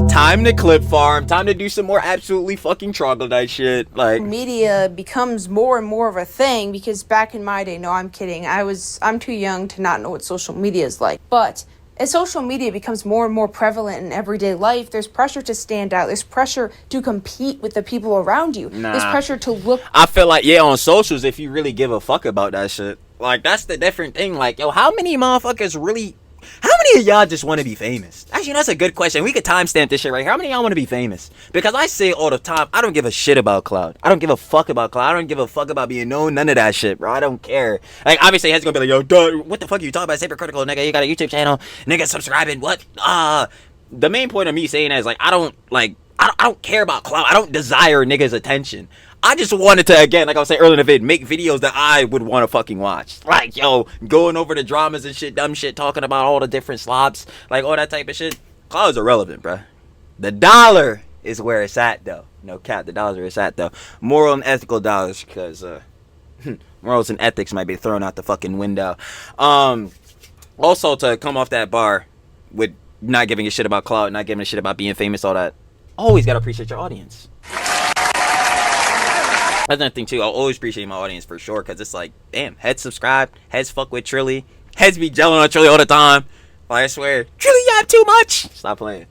Time to clip farm. Time to do some more absolutely fucking troglodyte shit. Like, media becomes more and more of a thing because back in my day, no, I'm kidding. I'm too young to not know what social media is like. But as social media becomes more and more prevalent in everyday life, there's pressure to stand out. There's pressure to compete with the people around you. There's pressure to look. I feel like, on socials, if you really give a fuck about that shit. Like, that's the different thing. Like, how many motherfuckers really... How many of y'all just want to be famous? Actually, that's a good question. We could timestamp this shit right here. How many of y'all want to be famous? Because I say all the time, I don't give a shit about clout. I don't give a fuck about clout. I don't give a fuck about being known. None of that shit, bro. I don't care. Like, obviously, he's gonna be like, yo, duh, what the fuck are you talking about? Hypocritical, nigga. You got a YouTube channel, nigga. Subscribing. What? The main point of me saying that is like, I don't care about clout. I don't desire niggas' attention. I just wanted to, again, like I was saying earlier in the vid, make videos that I would want to fucking watch. Like, going over the dramas and shit, dumb shit, talking about all the different slops, like all that type of shit. Clout is irrelevant, bruh. The dollar is where it's at, though. No cap, the dollar is where it's at, though. Moral and ethical dollars, because morals and ethics might be thrown out the fucking window. Also, to come off that bar with not giving a shit about clout, not giving a shit about being famous, all that, always gotta appreciate your audience. That's another thing too. I'll always appreciate my audience for sure, because it's like, damn, heads subscribe, heads fuck with Trilly, heads be gelling on Trilly all the time. Like, I swear, Trilly, you have too much. Stop playing.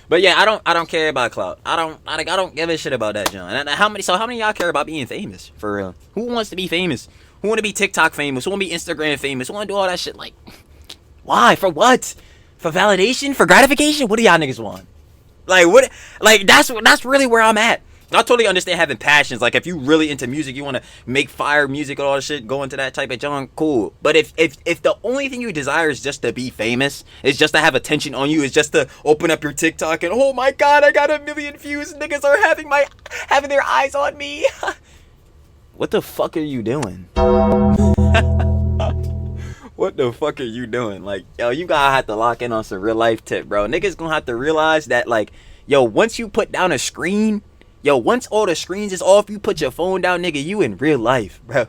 But yeah, I don't care about clout. I don't give a shit about that, John. And how many of y'all care about being famous for real? Who wants to be famous? Who want to be TikTok famous? Who want to be Instagram famous? Who want to do all that shit? Like, why? For what? For validation? For gratification? What do y'all niggas want? Like, what? Like, that's really where I'm at. I totally understand having passions. Like, if you really into music, you want to make fire music and all that shit, go into that type of genre, cool. But if the only thing you desire is just to be famous, is just to have attention on you, is just to open up your TikTok and, oh my god, I got 1 million views, niggas are having their eyes on me. What the fuck are you doing? What the fuck are you doing? Like, yo, you gotta have to lock in on some real life tip, bro. Niggas gonna have to realize that, like, yo, once you put down a screen, yo, once all the screens is off, you put your phone down, nigga, you in real life, bro.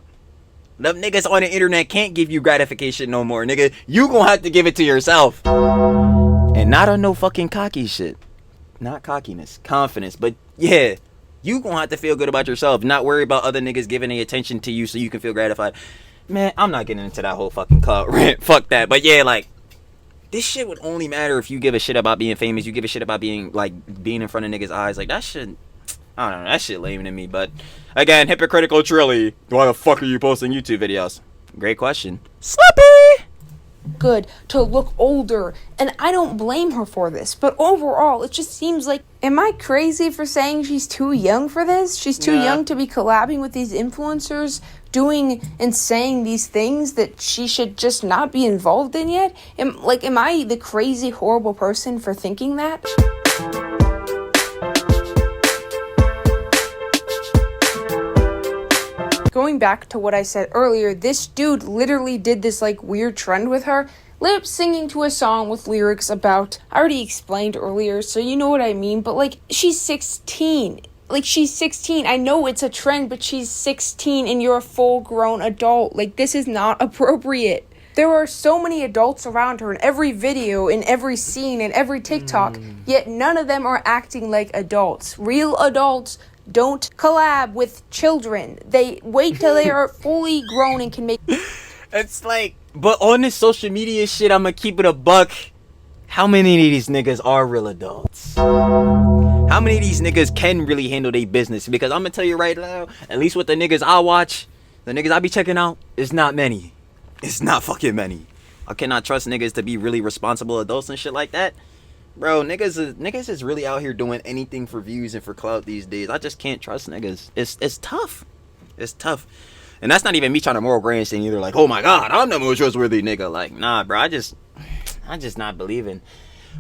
Them niggas on the internet can't give you gratification no more, nigga. You gonna have to give it to yourself. And not on no fucking cocky shit. Not cockiness, confidence. But yeah, you gonna have to feel good about yourself. Not worry about other niggas giving their attention to you so you can feel gratified. Man, I'm not getting into that whole fucking clout rant. Fuck that. But yeah, like, this shit would only matter if you give a shit about being famous. You give a shit about being in front of niggas' eyes. Like, that shit, I don't know, that shit lame to me. But again, hypocritical Trilly, why the fuck are you posting YouTube videos? Great question. Slappy! Good to look older, and I don't blame her for this, but overall it just seems like, am I crazy for saying she's too young for this? She's too young to be collabing with these influencers, doing and saying these things that she should just not be involved in yet? Am I the crazy horrible person for thinking that? Going back to what I said earlier, this dude literally did this like weird trend with her, lip singing to a song with lyrics about, I already explained earlier, so you know what I mean, but like, she's 16. Like, she's 16. I know it's a trend, but she's 16 and you're a full-grown adult. Like, this is not appropriate. There are so many adults around her in every video, in every scene, in every TikTok, yet none of them are acting like adults. Real adults don't collab with children. They wait till they are fully grown and can make... It's like, but on this social media shit, I'ma keep it a buck. How many of these niggas are real adults? How many of these niggas can really handle their business? Because I'm gonna tell you right now, at least with the niggas I watch, the niggas I be checking out, it's not many. It's not fucking many. I cannot trust niggas to be really responsible adults and shit like that. Bro, niggas is really out here doing anything for views and for clout these days. I just can't trust niggas. It's tough. It's tough. And that's not even me trying to moral grandstand either. Like, oh my god, I'm the most trustworthy nigga. Like, nah, bro, I just not believing.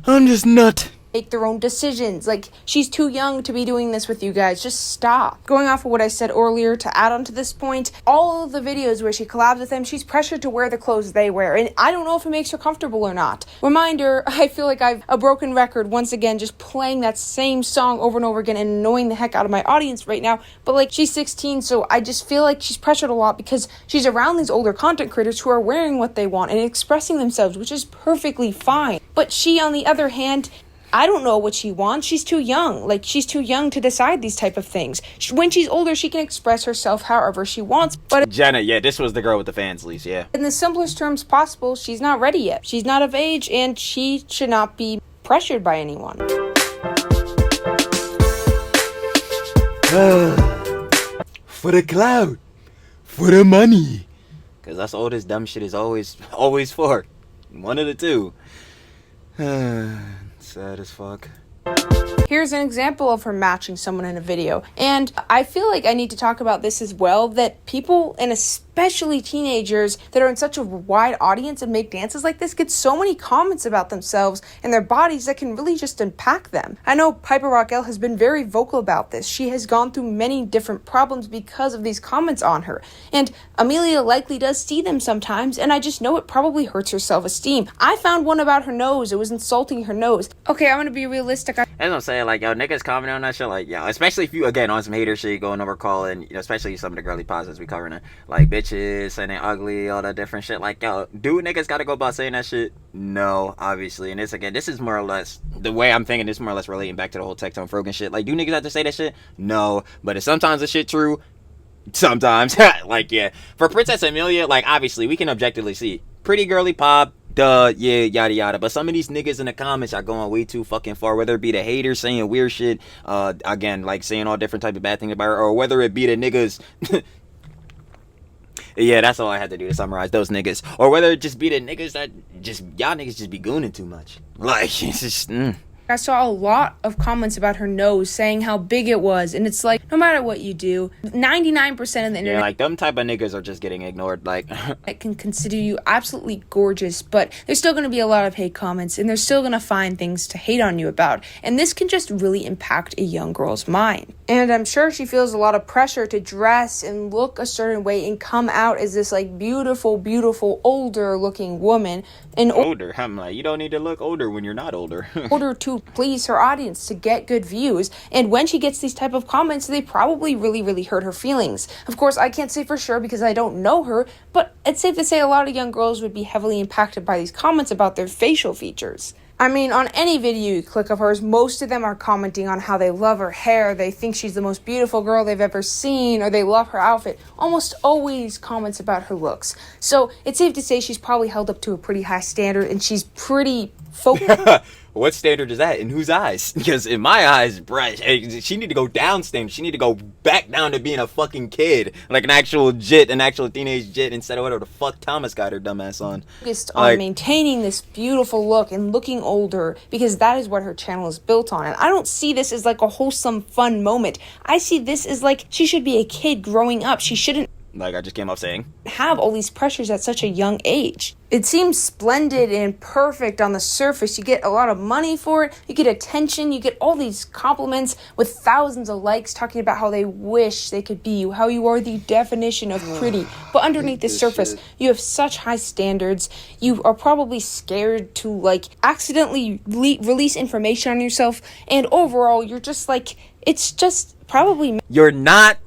I'm just not. Make their own decisions. Like, she's too young to be doing this with you guys. Just stop. Going off of what I said earlier, to add on to this point, all of the videos where she collabs with them, she's pressured to wear the clothes they wear, and I don't know if it makes her comfortable or not. Reminder, I feel like I've a broken record once again, just playing that same song over and over again and annoying the heck out of my audience right now, but like, she's 16, so I just feel like she's pressured a lot because she's around these older content creators who are wearing what they want and expressing themselves, which is perfectly fine. But she, on the other hand, I don't know what she wants. She's too young. Like, she's too young to decide these type of things. When she's older, she can express herself however she wants. But Jenna, yeah, this was the girl with the fans lease, yeah. In the simplest terms possible, she's not ready yet. She's not of age, and she should not be pressured by anyone. For the clout. For the money. Because that's all this dumb shit is always for. One of the two. Sad as fuck. Here's an example of her matching someone in a video. And I feel like I need to talk about this as well, that people, and especially teenagers that are in such a wide audience and make dances like this, get so many comments about themselves and their bodies that can really just impact them. I know Piper Raquel has been very vocal about this. She has gone through many different problems because of these comments on her. And Amelia likely does see them sometimes, and I just know it probably hurts her self-esteem. I found one about her nose. It was insulting her nose. Okay, I'm gonna be realistic. That's what I'm saying, like, yo, niggas commenting on that shit, like, yo, especially if you, again, on some hater shit, going over calling, you know, especially some of the girly positives we covering it, like, bitches, saying they ugly, all that different shit, like, yo, do niggas gotta go about saying that shit? No, obviously, and this is more or less, the way I'm thinking, this is more or less relating back to the whole Tectone Frogan shit, like, do niggas have to say that shit? No, but is sometimes the shit true? Sometimes. Like, yeah, for Princess Amelia, like, obviously, we can objectively see, pretty girly pop, duh, yeah, yada yada. But some of these niggas in the comments are going way too fucking far. Whether it be the haters saying weird shit, again, like saying all different type of bad things about her, or whether it be the niggas. Yeah, that's all I had to do to summarize those niggas. Or whether it just be the niggas that just, y'all niggas just be gooning too much. Like, it's just, I saw a lot of comments about her nose saying how big it was, and it's like, no matter what you do, 99% of the internet, Yeah, like, them type of niggas are just getting ignored, like... I can consider you absolutely gorgeous, but there's still going to be a lot of hate comments, and they're still going to find things to hate on you about, and this can just really impact a young girl's mind. And I'm sure she feels a lot of pressure to dress and look a certain way and come out as this, like, beautiful, beautiful, older-looking woman, and older? I'm like, you don't need to look older when you're not older. order to please her audience, to get good views. And when she gets these type of comments, they probably really hurt her feelings. Of course, I can't say for sure because I don't know her, but it's safe to say a lot of young girls would be heavily impacted by these comments about their facial features. I mean, on any video you click of hers, most of them are commenting on how they love her hair, they think she's the most beautiful girl they've ever seen, or they love her outfit. Almost always comments about her looks. So it's safe to say she's probably held up to a pretty high standard, and she's pretty focused. What standard is that? In whose eyes? Because in my eyes, bruh, she need to go down standard. She need to go back down to being a fucking kid. Like an actual teenage jit, instead of whatever the fuck Thomas got her dumbass on. Focused on maintaining this beautiful look and looking older, because that is what her channel is built on. And I don't see this as like a wholesome, fun moment. I see this as like she should be a kid growing up. She shouldn't, like I just came off saying, have all these pressures at such a young age. It seems splendid and perfect on the surface. You get a lot of money for it, you get attention, you get all these compliments with thousands of likes talking about how they wish they could be you, how you are the definition of pretty. But underneath the surface, you have such high standards. You are probably scared to like accidentally release information on yourself, and overall you're just like, it's just probably you're not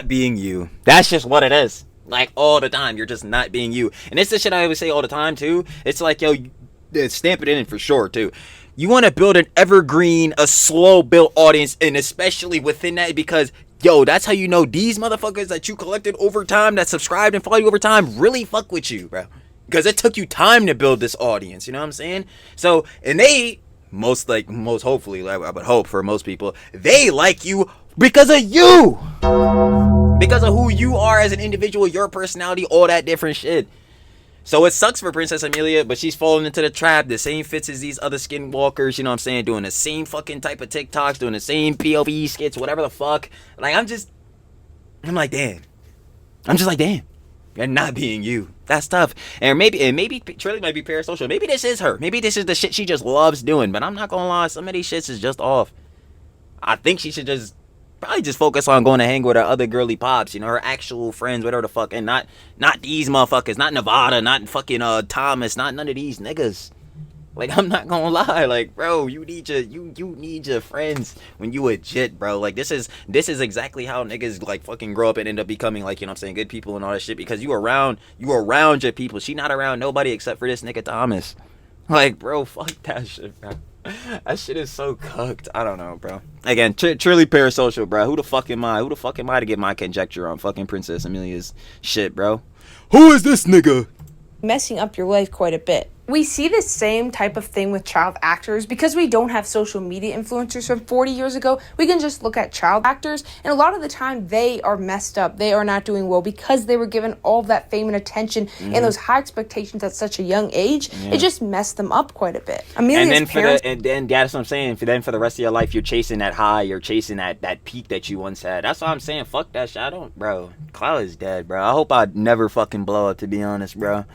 being you. That's just what it is. Like, all the time, you're just not being you. And it's the shit I always say all the time, too. It's like, yo, stamp it in for sure, too. You want to build an evergreen, a slow-built audience, and especially within that, because, yo, that's how you know these motherfuckers that you collected over time, that subscribed and followed you over time, really fuck with you, bro. Because it took you time to build this audience, you know what I'm saying? So, and they, most hopefully, I would hope for most people, they like you because of you. Because of who you are as an individual, your personality, all that different shit. So it sucks for Princess Amelia, but she's falling into the trap. The same fits as these other skinwalkers, you know what I'm saying? Doing the same fucking type of TikToks, doing the same POV skits, whatever the fuck. Like, I'm like, damn. You're not being you. That's tough. And maybe Trilly might be parasocial. Maybe this is her. Maybe this is the shit she just loves doing. But I'm not gonna lie, some of these shits is just off. I think she should probably just focus on going to hang with her other girly pops, you know, her actual friends, whatever the fuck, and not these motherfuckers, not Nevada, not fucking Thomas, not none of these niggas. Like, I'm not gonna lie, like, bro, you need your friends when you a jit, bro. Like, this is exactly how niggas like fucking grow up and end up becoming, like, you know what I'm saying, good people and all that shit, because you around your people. She not around nobody except for this nigga Thomas. Like, bro, fuck that shit, bro. That shit is so cooked. I don't know, bro. Again, truly parasocial, bro. Who the fuck am I to get my conjecture on fucking Princess Amelia's shit, bro? Who is this nigga? Messing up your life quite a bit. We see this same type of thing with child actors. Because we don't have social media influencers from 40 years ago, we can just look at child actors, and a lot of the time they are messed up. They are not doing well because they were given all that fame and attention and those high expectations at such a young age. It just messed them up quite a bit. Amelia's and then that's what I'm saying. For the rest of your life, you're chasing that high, you're chasing that peak that you once had. That's what I'm saying. Fuck that shit. Bro. Cloud is dead, bro. I hope I never fucking blow up, to be honest, bro.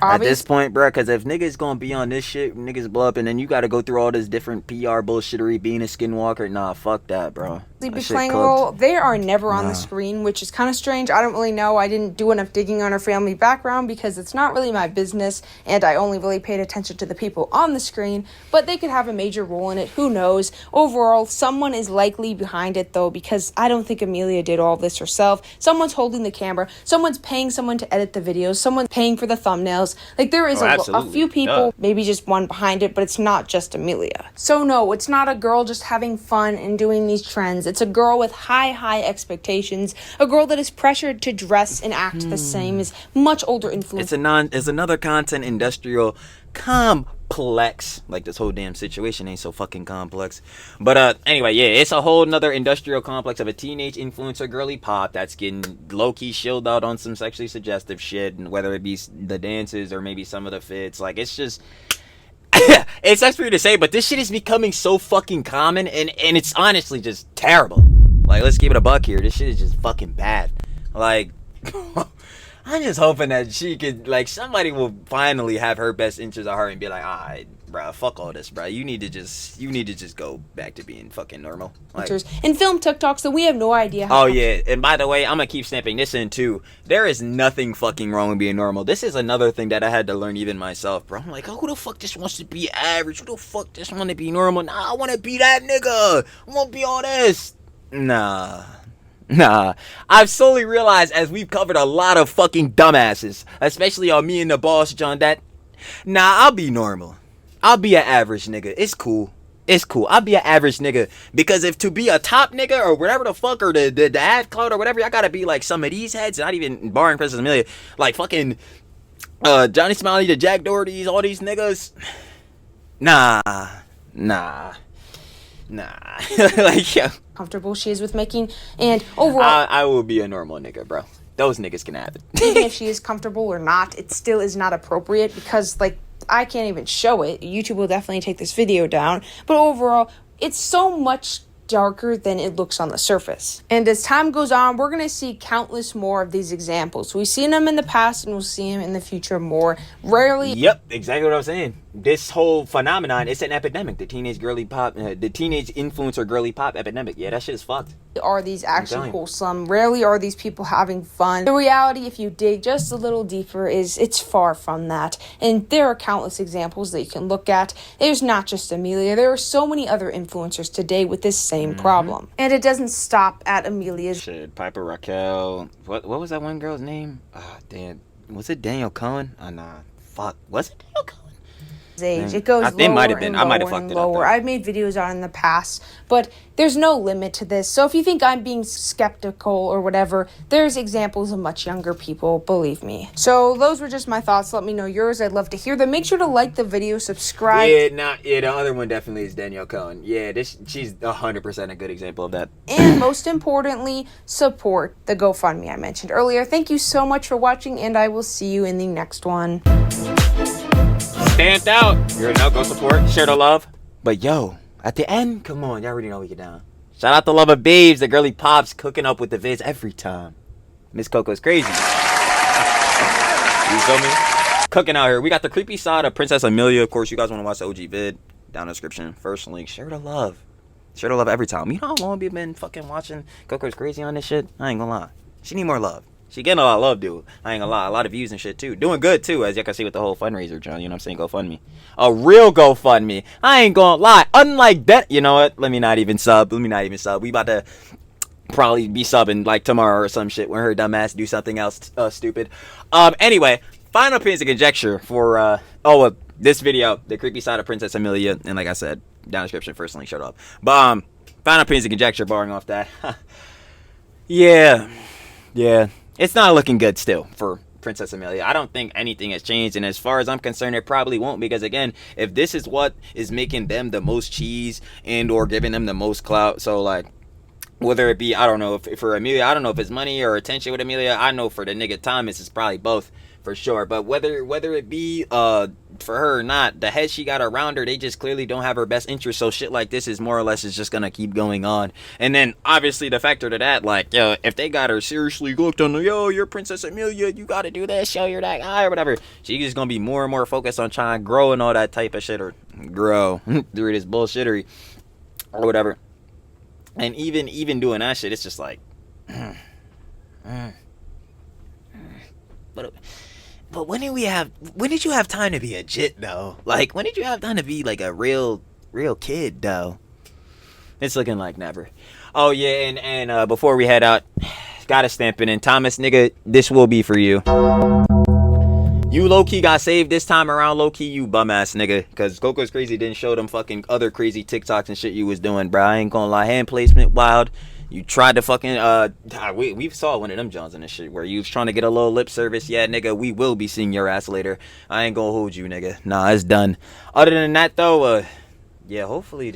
At this point, bro, because if niggas gonna be on this shit, niggas blow up, and then you gotta go through all this different PR bullshittery, being a skinwalker, nah, fuck that, bro. Be playing a role. They are never on the screen, which is kind of strange. I don't really know. I didn't do enough digging on her family background because it's not really my business, and I only really paid attention to the people on the screen, but they could have a major role in it. Who knows? Overall, someone is likely behind it, though, because I don't think Amelia did all this herself. Someone's holding the camera. Someone's paying someone to edit the videos. Someone's paying for the thumbnails. Like, there is a few people, maybe just one behind it, but it's not just Amelia. So no, it's not a girl just having fun and doing these trends. It's a girl with high expectations, a girl that is pressured to dress and act the same as much older influencers. It's another content industrial complex. Like, this whole damn situation ain't so fucking complex. But anyway, yeah, it's a whole nother industrial complex of a teenage influencer girly pop that's getting low-key shilled out on some sexually suggestive shit, and whether it be the dances or maybe some of the fits, like, it's just it sucks for you to say, but this shit is becoming so fucking common, and it's honestly just terrible. Like, let's keep it a buck here. This shit is just fucking bad. Like, I'm just hoping that she could, like, somebody will finally have her best interest at heart and be like, alright, bro, fuck all this, bro. You need to just go back to being fucking normal. Like, and film TikToks that we have no idea how. Oh yeah, and by the way, I'm gonna keep snapping this in too. There is nothing fucking wrong with being normal. This is another thing that I had to learn even myself, bro. I'm like, oh, who the fuck just wants to be average? Who the fuck just want to be normal? Nah, I want to be that nigga. I want to be all this. Nah. I've slowly realized as we've covered a lot of fucking dumbasses, especially on me and the boss, John, that I'll be normal. I'll be an average nigga. It's cool. I'll be an average nigga. Because if to be a top nigga or whatever the fuck, or the ad cloud or whatever, I gotta be like some of these heads, not even barring Princess Amelia, like fucking Johnny Smiley, the Jack Dohertys, all these niggas. Nah. Like, yeah. Comfortable she is with making, and overall, I will be a normal nigga, bro. Those niggas can have it. even if she is comfortable or not, it still is not appropriate because, like, I can't even show it. YouTube will definitely take this video down, but overall, it's so much darker than it looks on the surface. And as time goes on, we're going to see countless more of these examples. We've seen them in the past and we'll see them in the future more. Rarely. Yep, exactly what I was saying. This whole phenomenon, it's an epidemic. The teenage influencer girly pop epidemic. Yeah, that shit is fucked. Are these actually wholesome? Rarely are these people having fun. The reality, if you dig just a little deeper, is it's far from that. And there are countless examples that you can look at. There's not just Amelia. There are so many other influencers today with this same problem. And it doesn't stop at Amelia's. Shit, Piper Raquel. What was that one girl's name? Ah, damn. Was it Daniel Cohen? Nah. Fuck. Was it Daniel Cohen? Age. It goes lower might have been. and I might have lower fucked and it up, lower. though. I've made videos on it in the past, but there's no limit to this. So if you think I'm being skeptical or whatever, there's examples of much younger people, believe me. So those were just my thoughts. Let me know yours. I'd love to hear them. Make sure to like the video, subscribe. Yeah, the other one definitely is Danielle Cohen. Yeah, she's 100% a good example of that. And most importantly, support the GoFundMe I mentioned earlier. Thank you so much for watching, and I will see you in the next one. Stamped out. You're no go support. Share the love. But yo, at the end, come on, y'all already know we get down. Shout out to Lover Babes, the girly pops cooking up with the vids every time. Miss Coco's crazy. You feel me? Cooking out here. We got the creepy side of Princess Amelia. Of course, you guys want to watch the OG vid. Down in the description. First link. Share the love. Share the love every time. You know how long we've been fucking watching Coco's crazy on this shit? I ain't gonna lie. She need more love. She getting a lot of love, dude. I ain't gonna lie. A lot of views and shit, too. Doing good, too, as you can see with the whole fundraiser, John. You know what I'm saying? GoFundMe. A real GoFundMe. I ain't gonna lie. Unlike that, you know what? Let me not even sub. We about to probably be subbing, like, tomorrow or some shit when her dumb ass do something else stupid. Anyway, final opinions and conjecture for, this video. The creepy side of Princess Amelia. And like I said, down in the description, first link, shut up. But, final opinions and conjecture, barring off that. Yeah. It's not looking good still for Princess Amelia. I don't think anything has changed, and as far as I'm concerned, it probably won't, because again, if this is what is making them the most cheese and or giving them the most clout, so like, whether it be, I don't know, if for Amelia, I don't know if it's money or attention with Amelia. I know for the nigga Thomas, it's probably both for sure. But whether it be for her or not, the head she got around her, they just clearly don't have her best interest. So shit like this is more or less is just gonna keep going on. And then obviously the factor to that, like, yo, if they got her seriously looked on, yo, you're Princess Amelia, you gotta do this, show you're that guy or whatever, she's just gonna be more and more focused on trying to grow and all that type of shit, or grow through this bullshittery or whatever. And even doing that shit, it's just like, but when did you have time to be a jit though? Like, when did you have time to be like a real kid though? It's looking like never. Oh yeah, and before we head out, gotta stamp it in. Thomas, nigga, this will be for you. You low-key got saved this time around, low-key, you bum-ass nigga. Because Coco's Crazy didn't show them fucking other crazy TikToks and shit you was doing, bro. I ain't gonna lie. Hand placement, wild. You tried to fucking, we saw one of them Johns in this shit where you was trying to get a little lip service. Yeah, nigga, we will be seeing your ass later. I ain't gonna hold you, nigga. Nah, it's done. Other than that, though, yeah, hopefully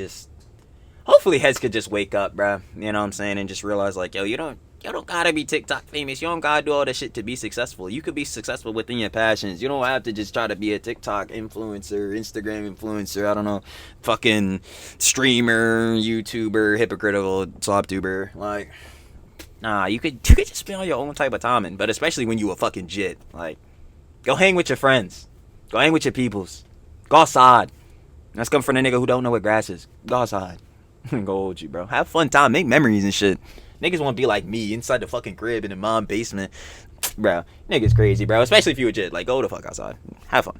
heads could just wake up, bro. You know what I'm saying? And just realize, like, yo, you don't You don't gotta be TikTok famous. You don't gotta do all that shit to be successful. You could be successful within your passions. You don't have to just try to be a TikTok influencer, Instagram influencer, I don't know, fucking streamer, YouTuber, hypocritical, sloptuber. Like, nah, you could just be on your own type of timing. But especially when you a fucking jit. Like, go hang with your friends. Go hang with your peoples. Go outside. That's coming from a nigga who don't know what grass is. Go outside. Go hold you, bro. Have fun time. Make memories and shit. Niggas want to be like me inside the fucking crib in the mom basement. Bro, niggas crazy, bro. Especially if you a jit. Like, go the fuck outside. Have fun.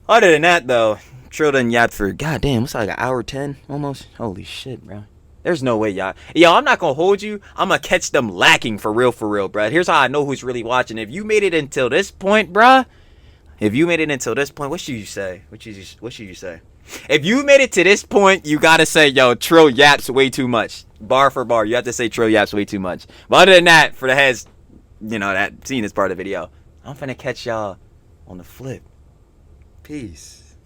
Other than that, though, Trill done yapped for, goddamn, what's like an hour 10 almost? Holy shit, bro. There's no way, y'all. Yo, I'm not gonna hold you. I'm gonna catch them lacking for real, bro. Here's how I know who's really watching. If you made it until this point, bruh. If you made it until this point, what should you say? What should you say? If you made it to this point, you gotta say, yo, Trill yaps way too much. Bar for bar, you have to say Trill yaps way too much. But other than that, for the heads, you know, that scene is part of the video. I'm finna catch y'all on the flip. Peace.